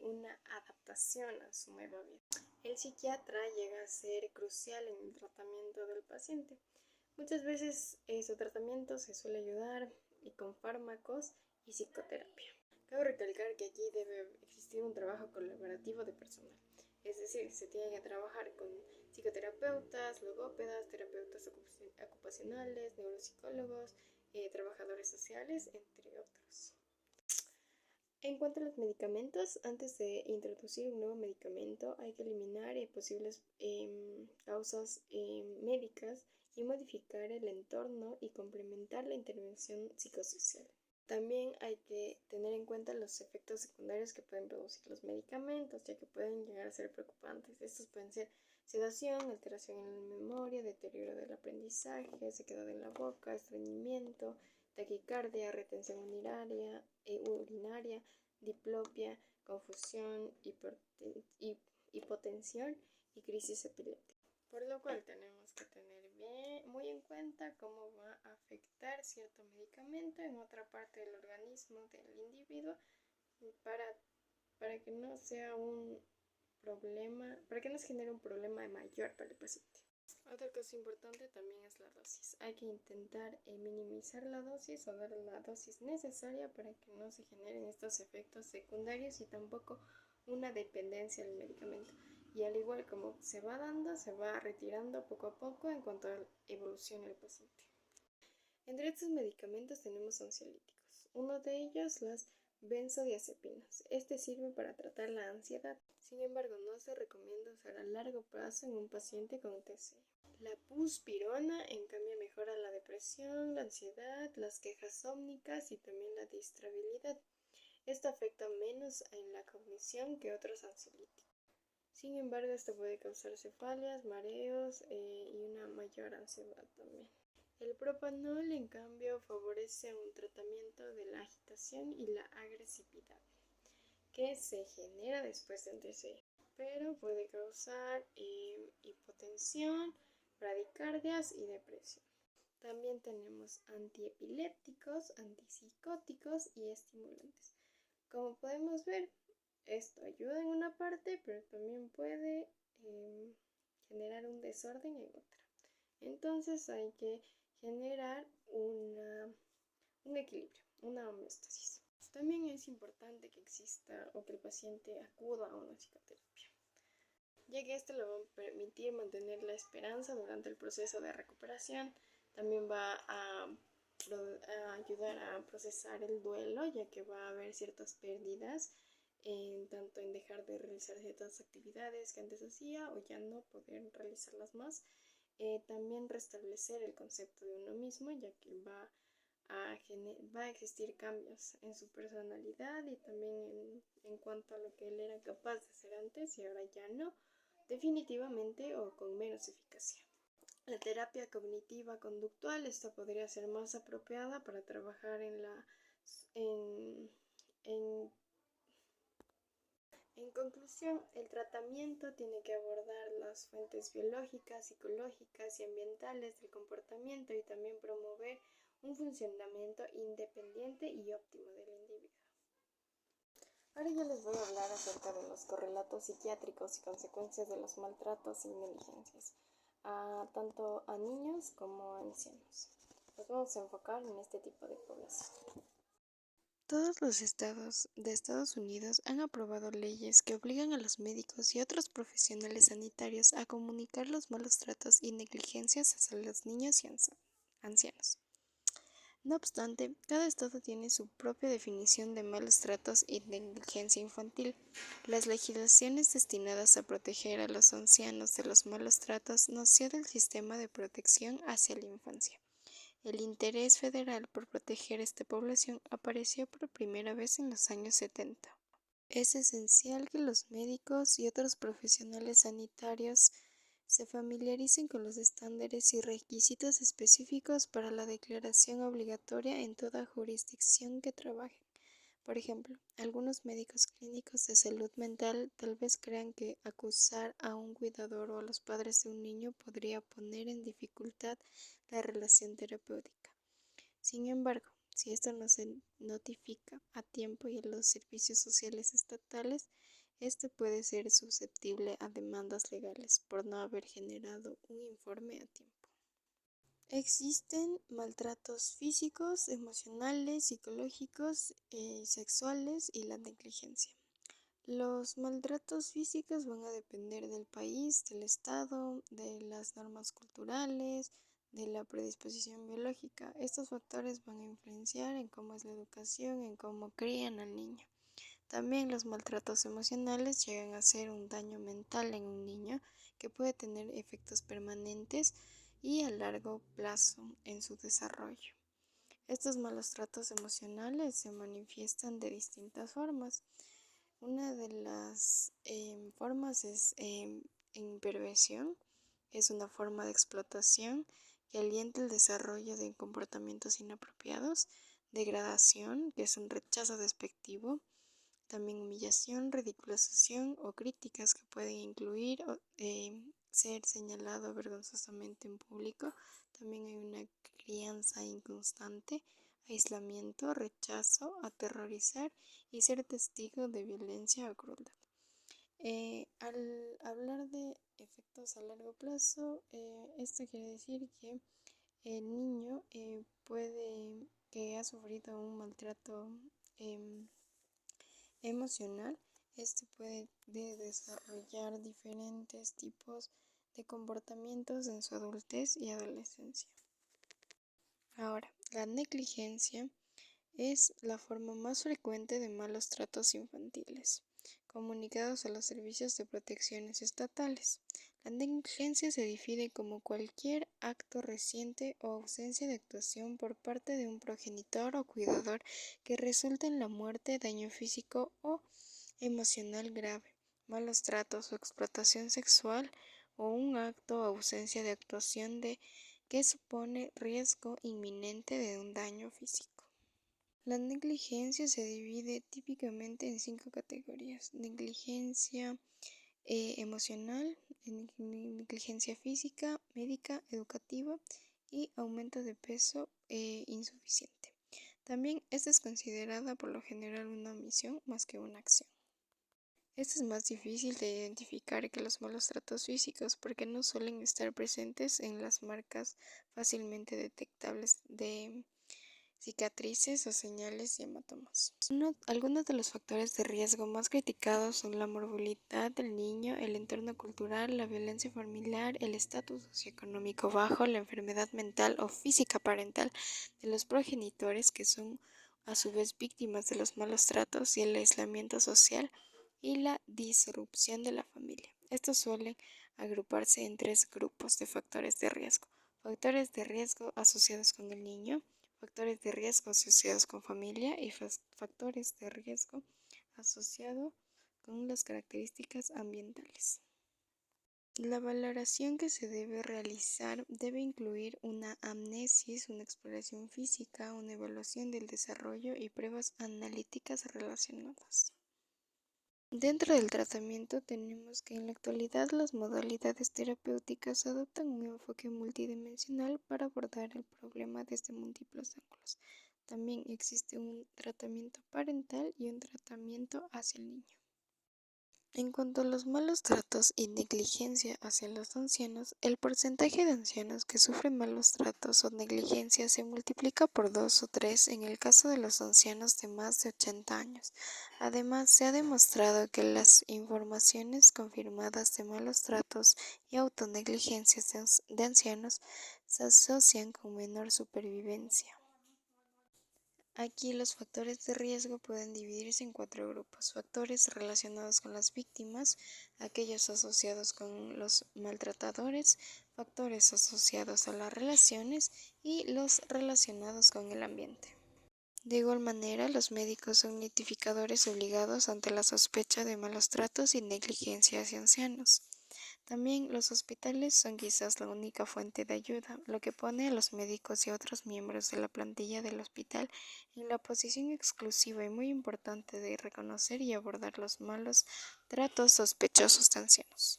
una adaptación a su nueva vida. El psiquiatra llega a ser crucial en el tratamiento del paciente. Muchas veces su tratamiento se suele ayudar con fármacos y psicoterapia. Cabe recalcar que aquí debe existir un trabajo colaborativo de personal, es decir, se tiene que trabajar con psicoterapeutas, logópedas, terapeutas ocupacionales, neuropsicólogos, trabajadores sociales, entre otros. En cuanto a los medicamentos, antes de introducir un nuevo medicamento hay que eliminar posibles causas médicas y modificar el entorno y complementar la intervención psicosocial. También hay que tener en cuenta los efectos secundarios que pueden producir los medicamentos, ya que pueden llegar a ser preocupantes. Estos pueden ser sedación, alteración en la memoria, deterioro del aprendizaje, sequedad en la boca, estreñimiento, taquicardia, retención urinaria, diplopia, confusión, hipotensión y crisis epiléptica. Por lo cual tenemos que tener muy en cuenta cómo va a afectar cierto medicamento en otra parte del organismo del individuo para que no sea un problema, para que no se genere un problema mayor para el paciente. Otra cosa importante también es la dosis. Hay que intentar minimizar la dosis o dar la dosis necesaria para que no se generen estos efectos secundarios y tampoco una dependencia del medicamento. Y al igual como se va dando, se va retirando poco a poco en cuanto a la evolución del paciente. Entre estos medicamentos tenemos ansiolíticos. Uno de ellos, las benzodiazepinas. Este sirve para tratar la ansiedad. Sin embargo, no se recomienda usar a largo plazo en un paciente con TCE. La buspirona, en cambio, mejora la depresión, la ansiedad, las quejas sómnicas y también la distrabilidad. Esto afecta menos en la cognición que otros ansiolíticos. Sin embargo, esto puede causar cefalias, mareos y una mayor ansiedad también. El propanol, en cambio, favorece un tratamiento de la agitación y la agresividad que se genera después del TCE, pero puede causar hipotensión, bradicardias y depresión. También tenemos antiepilépticos, antipsicóticos y estimulantes. Como podemos ver, esto ayuda en una parte, pero también puede generar un desorden en otra. Entonces hay que generar un equilibrio, una homeostasis. También es importante que exista o que el paciente acuda a una psicoterapia, ya que esto le va a permitir mantener la esperanza durante el proceso de recuperación. También va a ayudar a procesar el duelo, ya que va a haber ciertas pérdidas, tanto en dejar de realizar ciertas actividades que antes hacía o ya no poder realizarlas más. También restablecer el concepto de uno mismo, ya que va a existir cambios en su personalidad y también en cuanto a lo que él era capaz de hacer antes y ahora ya no, definitivamente o con menos eficacia. La terapia cognitiva conductual, esta podría ser más apropiada para trabajar En conclusión, el tratamiento tiene que abordar las fuentes biológicas, psicológicas y ambientales del comportamiento y también promover un funcionamiento independiente y óptimo del individuo. Ahora yo les voy a hablar acerca de los correlatos psiquiátricos y consecuencias de los maltratos y negligencias, tanto a niños como a ancianos. Nos vamos a enfocar en este tipo de población. Todos los estados de Estados Unidos han aprobado leyes que obligan a los médicos y otros profesionales sanitarios a comunicar los malos tratos y negligencias hacia los niños y ancianos. No obstante, cada estado tiene su propia definición de malos tratos y negligencia infantil. Las legislaciones destinadas a proteger a los ancianos de los malos tratos nació del sistema de protección hacia la infancia. El interés federal por proteger esta población apareció por primera vez en los años 70. Es esencial que los médicos y otros profesionales sanitarios se familiaricen con los estándares y requisitos específicos para la declaración obligatoria en toda jurisdicción que trabajen. Por ejemplo, algunos médicos clínicos de salud mental tal vez crean que acusar a un cuidador o a los padres de un niño podría poner en dificultad la relación terapéutica. Sin embargo, si esto no se notifica a tiempo y a los servicios sociales estatales, este puede ser susceptible a demandas legales por no haber generado un informe a tiempo. Existen maltratos físicos, emocionales, psicológicos, sexuales y la negligencia. Los maltratos físicos van a depender del país, del estado, de las normas culturales, de la predisposición biológica. Estos factores van a influenciar en cómo es la educación, en cómo crían al niño. También los maltratos emocionales llegan a ser un daño mental en un niño que puede tener efectos permanentes y a largo plazo en su desarrollo. Estos malos tratos emocionales se manifiestan de distintas formas. Una de las formas es en perversión, es una forma de explotación que alienta el desarrollo de comportamientos inapropiados, degradación, que es un rechazo despectivo, también humillación, ridiculización o críticas que pueden incluir ser señalado vergonzosamente en público. También hay una crianza inconstante, aislamiento, rechazo, aterrorizar y ser testigo de violencia o crueldad. Al hablar de efectos a largo plazo, esto quiere decir que el niño que ha sufrido un maltrato emocional, puede desarrollar diferentes tipos de comportamientos en su adultez y adolescencia. Ahora, la negligencia es la forma más frecuente de malos tratos infantiles, comunicados a los servicios de protecciones estatales. La negligencia se define como cualquier acto reciente o ausencia de actuación por parte de un progenitor o cuidador que resulta en la muerte, daño físico o emocional grave, malos tratos o explotación sexual, o un acto o ausencia de actuación que supone riesgo inminente de un daño físico. La negligencia se divide típicamente en 5 categorías: negligencia emocional, negligencia física, médica, educativa y aumento de peso insuficiente. También esta es considerada por lo general una omisión más que una acción. Esto es más difícil de identificar que los malos tratos físicos porque no suelen estar presentes en las marcas fácilmente detectables de cicatrices o señales y hematomas. Algunos de los factores de riesgo más criticados son la morbilidad del niño, el entorno cultural, la violencia familiar, el estatus socioeconómico bajo, la enfermedad mental o física parental de los progenitores, que son a su vez víctimas de los malos tratos, y el aislamiento social y la disrupción de la familia. Estos suelen agruparse en 3 grupos de factores de riesgo: factores de riesgo asociados con el niño, factores de riesgo asociados con familia y factores de riesgo asociados con las características ambientales. La valoración que se debe realizar debe incluir una amnesis, una exploración física, una evaluación del desarrollo y pruebas analíticas relacionadas. Dentro del tratamiento tenemos que en la actualidad las modalidades terapéuticas adoptan un enfoque multidimensional para abordar el problema desde múltiples ángulos. También existe un tratamiento parental y un tratamiento hacia el niño. En cuanto a los malos tratos y negligencia hacia los ancianos, el porcentaje de ancianos que sufren malos tratos o negligencia se multiplica por 2 o 3 en el caso de los ancianos de más de 80 años. Además, se ha demostrado que las informaciones confirmadas de malos tratos y autonegligencias de ancianos se asocian con menor supervivencia. Aquí los factores de riesgo pueden dividirse en 4 grupos: factores relacionados con las víctimas, aquellos asociados con los maltratadores, factores asociados a las relaciones y los relacionados con el ambiente. De igual manera, los médicos son notificadores obligados ante la sospecha de malos tratos y negligencia hacia ancianos. También los hospitales son quizás la única fuente de ayuda, lo que pone a los médicos y a otros miembros de la plantilla del hospital en la posición exclusiva y muy importante de reconocer y abordar los malos tratos sospechosos de ancianos.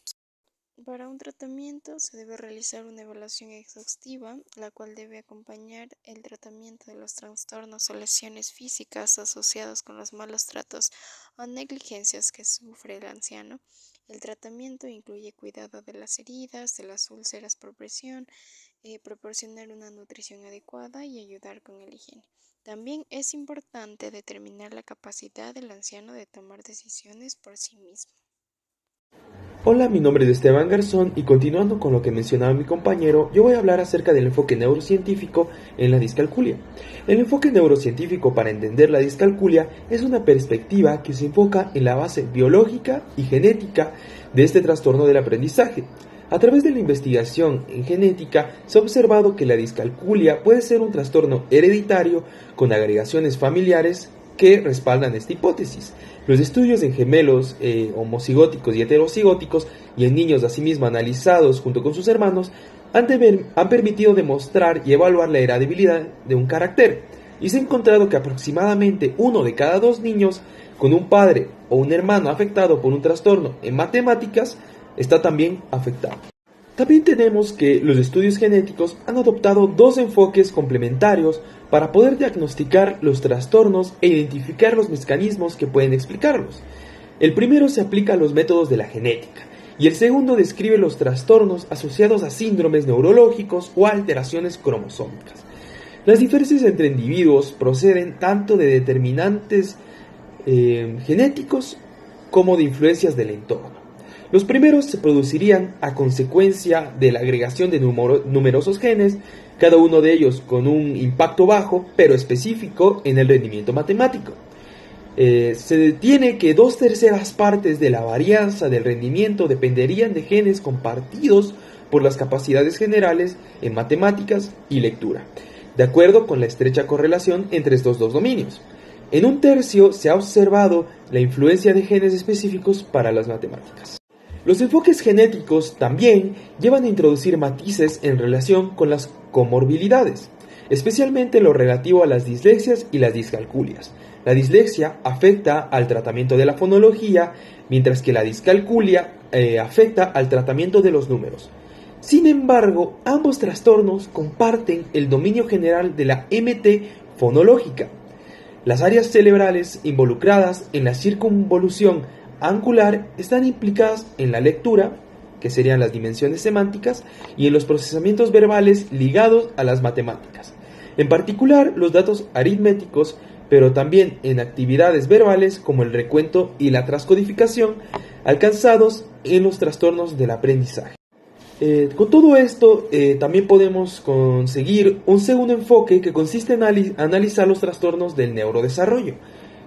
Para un tratamiento se debe realizar una evaluación exhaustiva, la cual debe acompañar el tratamiento de los trastornos o lesiones físicas asociados con los malos tratos o negligencias que sufre el anciano. El tratamiento incluye cuidado de las heridas, de las úlceras por presión, proporcionar una nutrición adecuada y ayudar con la higiene. También es importante determinar la capacidad del anciano de tomar decisiones por sí mismo. Hola, mi nombre es Esteban Garzón y continuando con lo que mencionaba mi compañero, yo voy a hablar acerca del enfoque neurocientífico en la discalculia. El enfoque neurocientífico para entender la discalculia es una perspectiva que se enfoca en la base biológica y genética de este trastorno del aprendizaje. A través de la investigación en genética se ha observado que la discalculia puede ser un trastorno hereditario con agregaciones familiares que respaldan esta hipótesis. Los estudios en gemelos homocigóticos y heterocigóticos y en niños asimismo analizados junto con sus hermanos han permitido demostrar y evaluar la heredabilidad de un carácter, y se ha encontrado que aproximadamente 1 de cada 2 niños con un padre o un hermano afectado por un trastorno en matemáticas está también afectado. También tenemos que los estudios genéticos han adoptado 2 enfoques complementarios para poder diagnosticar los trastornos e identificar los mecanismos que pueden explicarlos. El primero se aplica a los métodos de la genética y el segundo describe los trastornos asociados a síndromes neurológicos o alteraciones cromosómicas. Las diferencias entre individuos proceden tanto de determinantes genéticos como de influencias del entorno. Los primeros se producirían a consecuencia de la agregación de numerosos genes, cada uno de ellos con un impacto bajo pero específico en el rendimiento matemático. Se detiene que 2/3 partes de la varianza del rendimiento dependerían de genes compartidos por las capacidades generales en matemáticas y lectura, de acuerdo con la estrecha correlación entre estos 2 dominios. En 1/3 se ha observado la influencia de genes específicos para las matemáticas. Los enfoques genéticos también llevan a introducir matices en relación con las comorbilidades, especialmente en lo relativo a las dislexias y las discalculias. La dislexia afecta al tratamiento de la fonología, mientras que la discalculia afecta al tratamiento de los números. Sin embargo, ambos trastornos comparten el dominio general de la MT fonológica. Las áreas cerebrales involucradas en la circunvolución angular están implicadas en la lectura, que serían las dimensiones semánticas, y en los procesamientos verbales ligados a las matemáticas, en particular los datos aritméticos, pero también en actividades verbales como el recuento y la transcodificación alcanzados en los trastornos del aprendizaje. Con todo esto, también podemos conseguir un segundo enfoque que consiste en analizar los trastornos del neurodesarrollo.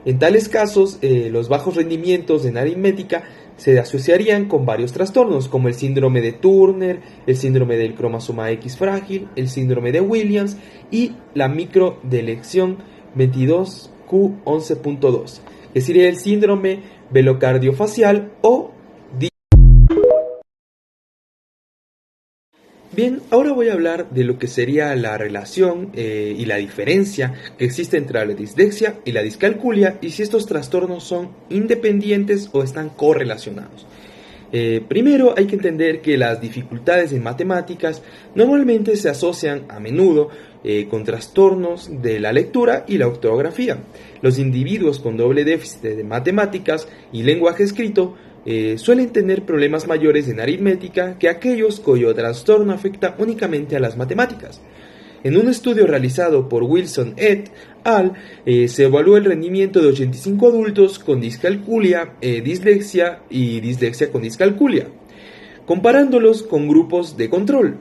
En tales casos, los bajos rendimientos en aritmética se asociarían con varios trastornos, como el síndrome de Turner, el síndrome del cromosoma X frágil, el síndrome de Williams y la microdelección 22q11.2, que sería el síndrome velocardiofacial o Bien, ahora voy a hablar de lo que sería la relación y la diferencia que existe entre la dislexia y la discalculia y si estos trastornos son independientes o están correlacionados. Primero hay que entender que las dificultades en matemáticas normalmente se asocian a menudo con trastornos de la lectura y la ortografía. Los individuos con doble déficit de matemáticas y lenguaje escrito suelen tener problemas mayores en aritmética que aquellos cuyo trastorno afecta únicamente a las matemáticas. En un estudio realizado por Wilson et al. Se evaluó el rendimiento de 85 adultos con discalculia, dislexia y dislexia con discalculia, comparándolos con grupos de control.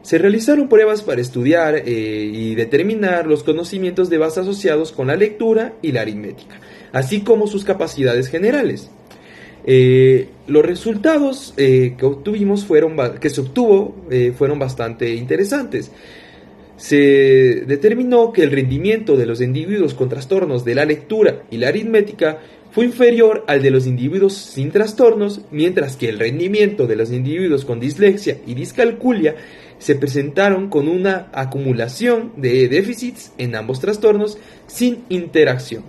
Se realizaron pruebas para estudiar y determinar los conocimientos de base asociados con la lectura y la aritmética, así como sus capacidades generales. Los resultados que se obtuvo fueron bastante interesantes. Se determinó que el rendimiento de los individuos con trastornos de la lectura y la aritmética fue inferior al de los individuos sin trastornos, mientras que el rendimiento de los individuos con dislexia y discalculia se presentaron con una acumulación de déficits en ambos trastornos sin interacción,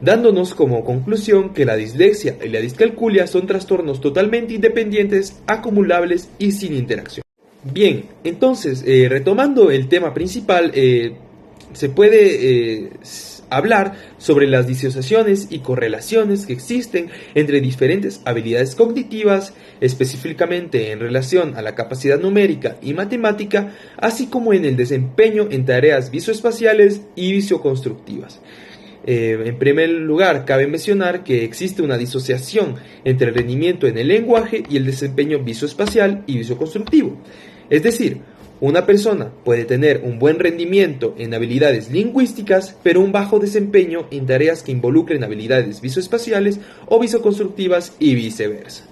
dándonos como conclusión que la dislexia y la discalculia son trastornos totalmente independientes, acumulables y sin interacción. Bien, entonces, retomando el tema principal, se puede hablar sobre las disociaciones y correlaciones que existen entre diferentes habilidades cognitivas, específicamente en relación a la capacidad numérica y matemática, así como en el desempeño en tareas visoespaciales y visoconstructivas. En primer lugar, cabe mencionar que existe una disociación entre el rendimiento en el lenguaje y el desempeño visoespacial y visoconstructivo. Es decir, una persona puede tener un buen rendimiento en habilidades lingüísticas, pero un bajo desempeño en tareas que involucren habilidades visoespaciales o visoconstructivas y viceversa.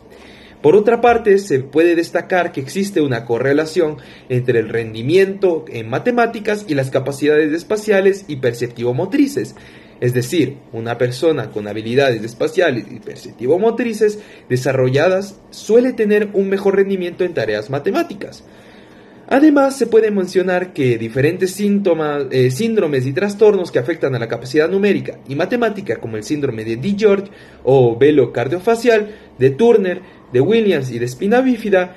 Por otra parte, se puede destacar que existe una correlación entre el rendimiento en matemáticas y las capacidades espaciales y perceptivo-motrices. Es decir, una persona con habilidades espaciales y perceptivo-motrices desarrolladas suele tener un mejor rendimiento en tareas matemáticas. Además, se puede mencionar que diferentes síndromes y trastornos que afectan a la capacidad numérica y matemática, como el síndrome de DiGeorge o velo cardiofacial, de Turner, de Williams y de espina bífida,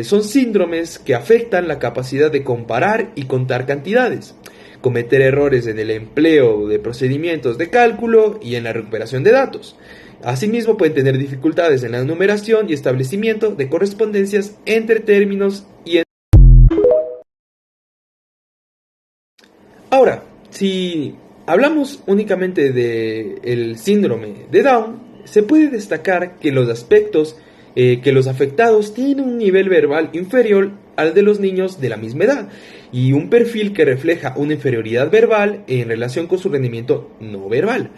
son síndromes que afectan la capacidad de comparar y contar cantidades, cometer errores en el empleo de procedimientos de cálculo y en la recuperación de datos. Asimismo, pueden tener dificultades en la numeración y establecimiento de correspondencias entre términos y Ahora, si hablamos únicamente del síndrome de Down, se puede destacar que los aspectos que los afectados tienen un nivel verbal inferior al de los niños de la misma edad y un perfil que refleja una inferioridad verbal en relación con su rendimiento no verbal.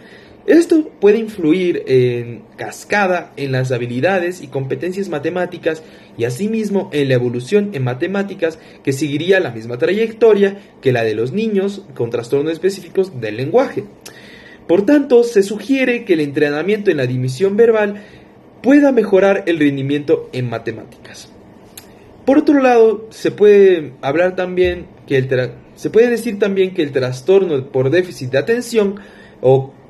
Esto puede influir en cascada en las habilidades y competencias matemáticas y asimismo en la evolución en matemáticas que seguiría la misma trayectoria que la de los niños con trastornos específicos del lenguaje. Por tanto, se sugiere que el entrenamiento en la dimisión verbal pueda mejorar el rendimiento en matemáticas. Por otro lado, se puede decir también que el trastorno por déficit de atención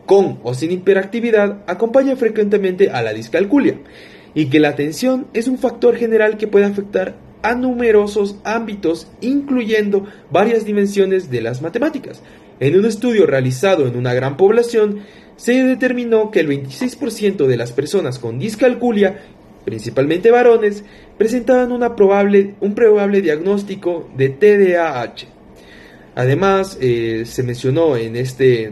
con o sin hiperactividad acompaña frecuentemente a la discalculia y que la atención es un factor general que puede afectar a numerosos ámbitos, incluyendo varias dimensiones de las matemáticas. En un estudio realizado en una gran población, se determinó que el 26% de las personas con discalculia, principalmente varones, presentaban un probable diagnóstico de TDAH. Además, se mencionó en esta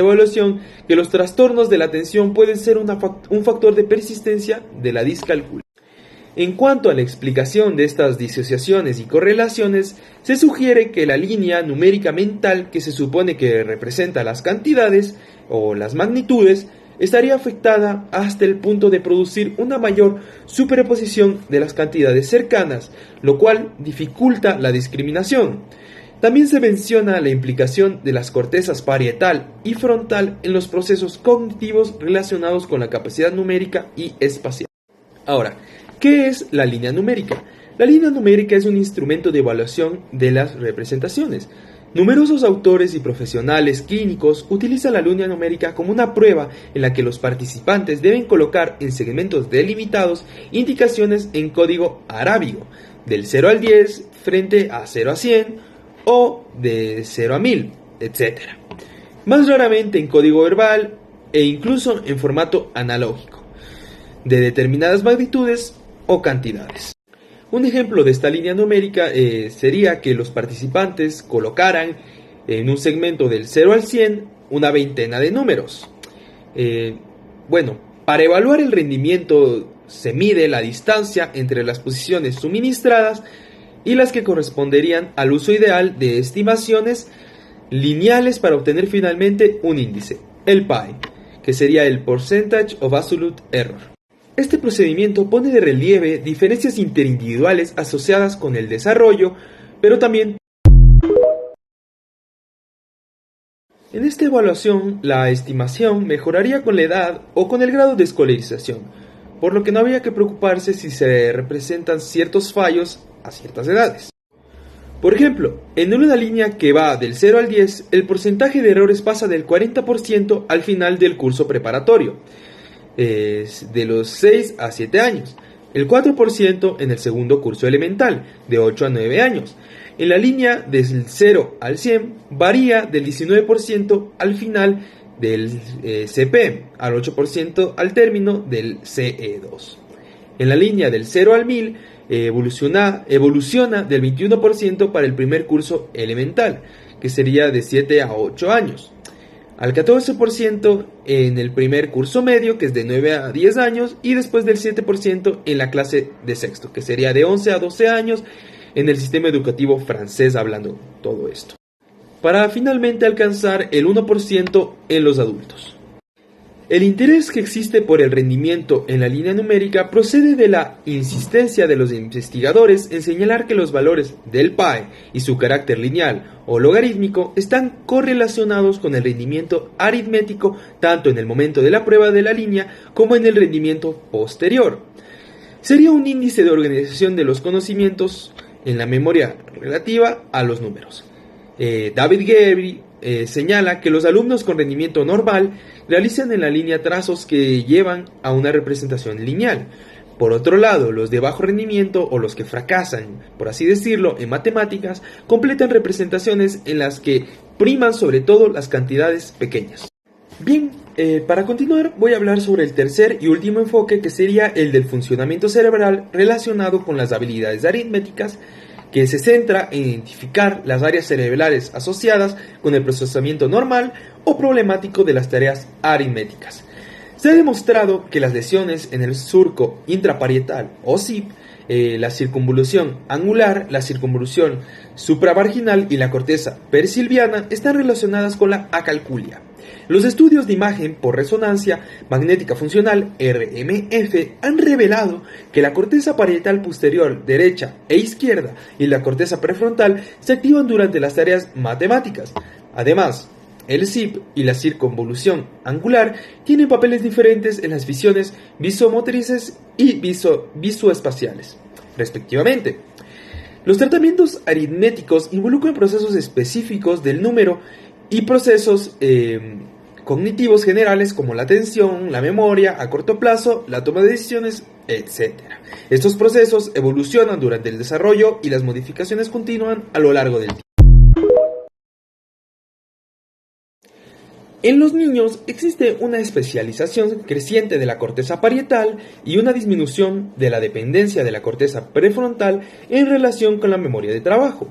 evaluación que los trastornos de la atención pueden ser un factor de persistencia de la discalculia. En cuanto a la explicación de estas disociaciones y correlaciones, se sugiere que la línea numérica mental que se supone que representa las cantidades o las magnitudes estaría afectada hasta el punto de producir una mayor superposición de las cantidades cercanas, lo cual dificulta la discriminación. También se menciona la implicación de las cortezas parietal y frontal en los procesos cognitivos relacionados con la capacidad numérica y espacial. Ahora, ¿qué es la línea numérica? La línea numérica es un instrumento de evaluación de las representaciones. Numerosos autores y profesionales clínicos utilizan la línea numérica como una prueba en la que los participantes deben colocar en segmentos delimitados indicaciones en código arábigo, del 0 al 10 frente a 0 a 100 o de 0 a 1000, etc. Más raramente en código verbal e incluso en formato analógico, de determinadas magnitudes o cantidades. Un ejemplo de esta línea numérica sería que los participantes colocaran en un segmento del 0 al 100 una veintena de números. Para evaluar el rendimiento se mide la distancia entre las posiciones suministradas y las que corresponderían al uso ideal de estimaciones lineales para obtener finalmente un índice, el PI, que sería el Percentage of Absolute Error. Este procedimiento pone de relieve diferencias interindividuales asociadas con el desarrollo, pero también en esta evaluación la estimación mejoraría con la edad o con el grado de escolarización, por lo que no habría que preocuparse si se representan ciertos fallos a ciertas edades. Por ejemplo, en una línea que va del 0 al 10, el porcentaje de errores pasa del 40% al final del curso preparatorio, de los 6 a 7 años, el 4% en el segundo curso elemental, de 8 a 9 años. En la línea del 0 al 100 varía del 19% al final del CP, al 8% al término del CE2. En la línea del 0 al 1000 evoluciona del 21% para el primer curso elemental, que sería de 7 a 8 años, al 14% en el primer curso medio, que es de 9 a 10 años, y después del 7% en la clase de sexto, que sería de 11 a 12 años en el sistema educativo francés, hablando todo esto, para finalmente alcanzar el 1% en los adultos. El interés que existe por el rendimiento en la línea numérica procede de la insistencia de los investigadores en señalar que los valores del PI y su carácter lineal o logarítmico están correlacionados con el rendimiento aritmético tanto en el momento de la prueba de la línea como en el rendimiento posterior. Sería un índice de organización de los conocimientos en la memoria relativa a los números. David Geary señala que los alumnos con rendimiento normal realizan en la línea trazos que llevan a una representación lineal. Por otro lado, los de bajo rendimiento o los que fracasan, por así decirlo, en matemáticas, completan representaciones en las que priman sobre todo las cantidades pequeñas. Bien, para continuar voy a hablar sobre el tercer y último enfoque, que sería el del funcionamiento cerebral relacionado con las habilidades aritméticas, que se centra en identificar las áreas cerebrales asociadas con el procesamiento normal o problemático de las tareas aritméticas. Se ha demostrado que las lesiones en el surco intraparietal o SIP, la circunvolución angular, la circunvolución supramarginal y la corteza perisilviana están relacionadas con la acalculia. Los estudios de imagen por resonancia magnética funcional RMF han revelado que la corteza parietal posterior derecha e izquierda y la corteza prefrontal se activan durante las tareas matemáticas. Además, el SIP y la circunvolución angular tienen papeles diferentes en las visiones visomotrices y visoespaciales, respectivamente. Los tratamientos aritméticos involucran procesos específicos del número y procesos cognitivos generales como la atención, la memoria a corto plazo, la toma de decisiones, etc. Estos procesos evolucionan durante el desarrollo y las modificaciones continúan a lo largo del tiempo. En los niños existe una especialización creciente de la corteza parietal y una disminución de la dependencia de la corteza prefrontal en relación con la memoria de trabajo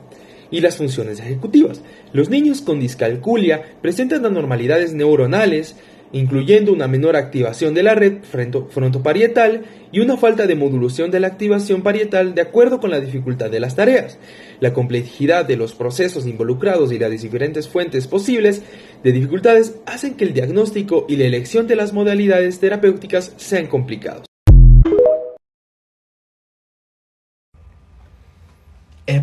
y las funciones ejecutivas. Los niños con discalculia presentan anormalidades neuronales, incluyendo una menor activación de la red frontoparietal y una falta de modulación de la activación parietal de acuerdo con la dificultad de las tareas. La complejidad de los procesos involucrados y las diferentes fuentes posibles de dificultades hacen que el diagnóstico y la elección de las modalidades terapéuticas sean complicados.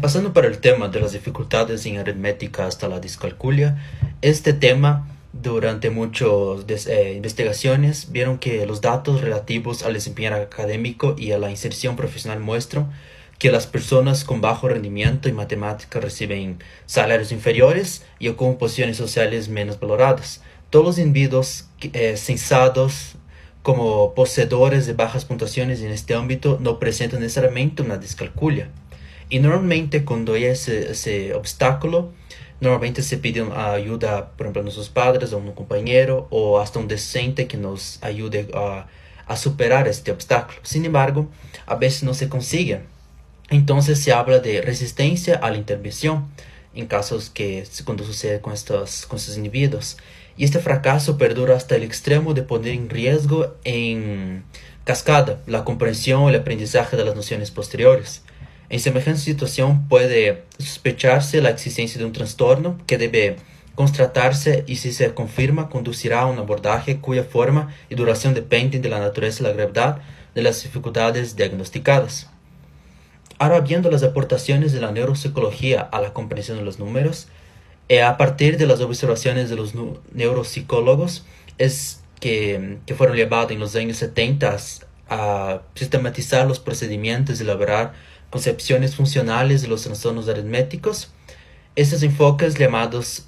Pasando para el tema de las dificultades en aritmética hasta la discalculia, este tema durante muchas investigaciones vieron que los datos relativos al desempeño académico y a la inserción profesional muestran que las personas con bajo rendimiento en matemáticas reciben salarios inferiores y ocupan posiciones sociales menos valoradas. Todos los individuos censados como poseedores de bajas puntuaciones en este ámbito no presentan necesariamente una discalculia. Y normalmente cuando hay ese obstáculo, normalmente se pide ayuda, por ejemplo, a nuestros padres, a un compañero o hasta un docente que nos ayude a superar este obstáculo. Sin embargo, a veces no se consigue. Entonces se habla de resistencia a la intervención en casos que cuando sucede con estos individuos. Y este fracaso perdura hasta el extremo de poner en riesgo en cascada la comprensión y el aprendizaje de las nociones posteriores. En semejante situación puede sospecharse la existencia de un trastorno que debe constatarse y si se confirma conducirá a un abordaje cuya forma y duración dependen de la naturaleza y la gravedad de las dificultades diagnosticadas. Ahora, viendo las aportaciones de la neuropsicología a la comprensión de los números, a partir de las observaciones de los neuropsicólogos que fueron llevados en los años 70 a sistematizar los procedimientos y elaborar concepciones funcionales de los trastornos aritméticos. Estos enfoques llamados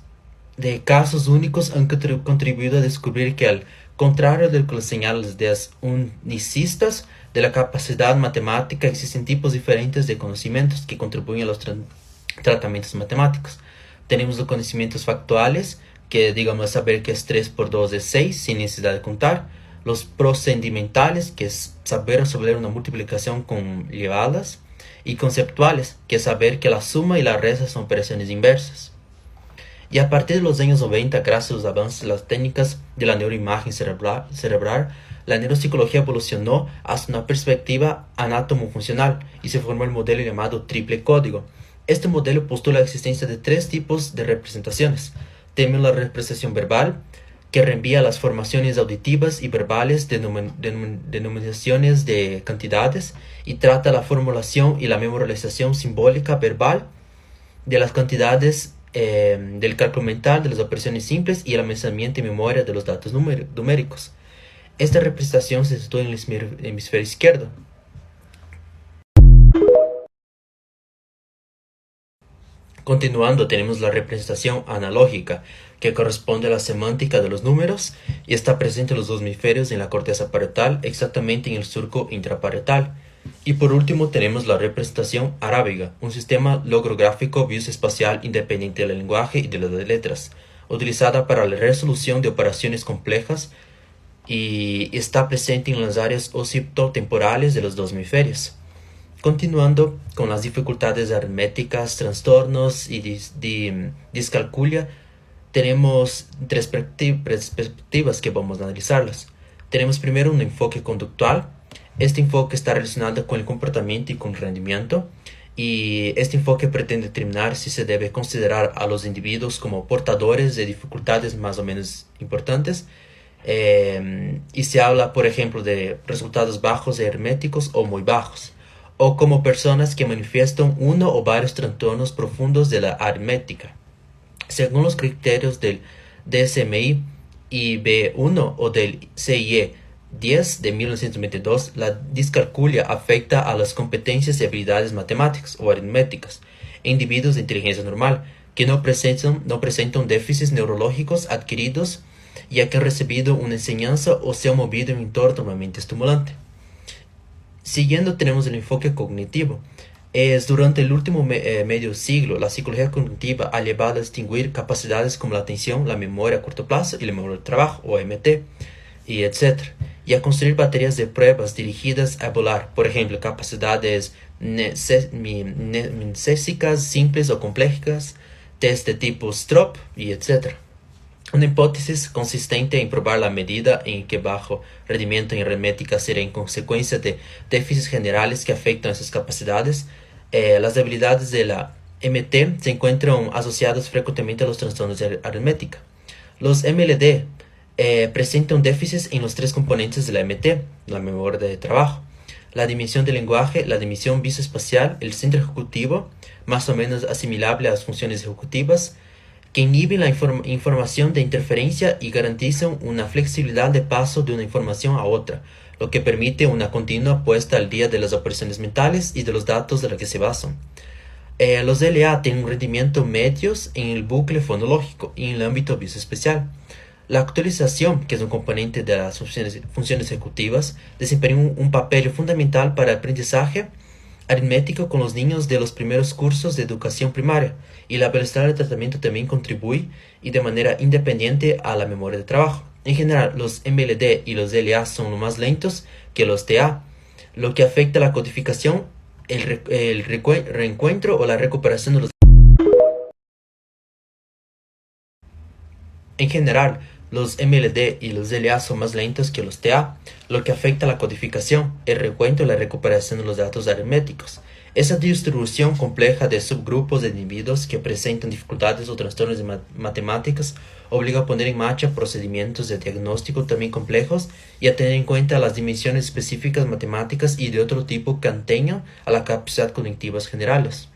de casos únicos han contribuido a descubrir que, al contrario de lo que señalan las ideas unicistas de la capacidad matemática, existen tipos diferentes de conocimientos que contribuyen a los tratamientos matemáticos. Tenemos los conocimientos factuales, que digamos saber que es 3 por 2 es 6 sin necesidad de contar. Los procedimentales, que es saber resolver una multiplicación con llevadas. Y conceptuales, que es saber que la suma y la resta son operaciones inversas. Y a partir de los años 90, gracias a los avances de las técnicas de la neuroimagen cerebral, la neuropsicología evolucionó hasta una perspectiva anátomo-funcional y se formó el modelo llamado triple código. Este modelo postula la existencia de 3 tipos de representaciones. Tenemos la representación verbal, que reenvía a las formaciones auditivas y verbales de denominaciones de cantidades y trata la formulación y la memorización simbólica verbal de las cantidades del cálculo mental, de las operaciones simples y el almacenamiento y memoria de los datos numéricos. Esta representación se sitúa en el hemisferio izquierdo. Continuando, tenemos la representación analógica, que corresponde a la semántica de los números y está presente en los 2 hemisferios en la corteza parietal, exactamente en el surco intraparietal. Y por último tenemos la representación arábiga, un sistema logográfico bioespacial independiente del lenguaje y de las letras, utilizada para la resolución de operaciones complejas y está presente en las áreas occipitotemporales de los 2 hemisferios. Continuando con las dificultades aritméticas, trastornos y discalculia, tenemos 3 perspectivas que vamos a analizarlas. Tenemos primero un enfoque conductual. Este enfoque está relacionado con el comportamiento y con el rendimiento. Y este enfoque pretende determinar si se debe considerar a los individuos como portadores de dificultades más o menos importantes. Y se habla, por ejemplo, de resultados bajos aritméticos o muy bajos, o como personas que manifiestan uno o varios trastornos profundos de la aritmética. Según los criterios del DSM-I y B1 o del CIE 10 de 1922, la discalculia afecta a las competencias y habilidades matemáticas o aritméticas en individuos de inteligencia normal que no presentan déficits neurológicos adquiridos ya que han recibido una enseñanza o se han movido en un entorno normalmente estimulante. Siguiendo tenemos el enfoque cognitivo. Durante el último medio siglo, la psicología cognitiva ha llevado a distinguir capacidades como la atención, la memoria a corto plazo y la memoria de trabajo, o MT, y etc. Y a construir baterías de pruebas dirigidas a evaluar, por ejemplo, capacidades mnesicas simples o complejas, test de tipo STROP, y etc. Una hipótesis consistente en probar la medida en que bajo rendimiento en aritmética será en consecuencia de déficits generales que afectan esas capacidades. Las debilidades de la MT se encuentran asociadas frecuentemente a los trastornos de aritmética. Los MLD presentan déficits en los 3 componentes de la MT, la memoria de trabajo, la dimensión del lenguaje, la dimensión visoespacial, el centro ejecutivo, más o menos asimilable a las funciones ejecutivas, que inhiben la información de interferencia y garantizan una flexibilidad de paso de una información a otra, lo que permite una continua puesta al día de las operaciones mentales y de los datos de los que se basan. Los LA tienen un rendimiento medios en el bucle fonológico y en el ámbito bioespecial. La actualización, que es un componente de las funciones ejecutivas, desempeña un papel fundamental para el aprendizaje aritmético con los niños de los primeros cursos de educación primaria, y la velocidad de tratamiento también contribuye y de manera independiente a la memoria de trabajo. En general, los MLD y los LA son lo más lentos que los TA, lo que afecta la codificación, el reencuentro o la recuperación de los. En general, los MLD y los LA son más lentos que los TA, lo que afecta la codificación, el recuento y la recuperación de los datos aritméticos. Esa distribución compleja de subgrupos de individuos que presentan dificultades o trastornos de matemáticas obliga a poner en marcha procedimientos de diagnóstico también complejos y a tener en cuenta las dimensiones específicas matemáticas y de otro tipo que atañen a la capacidad cognitivas generales.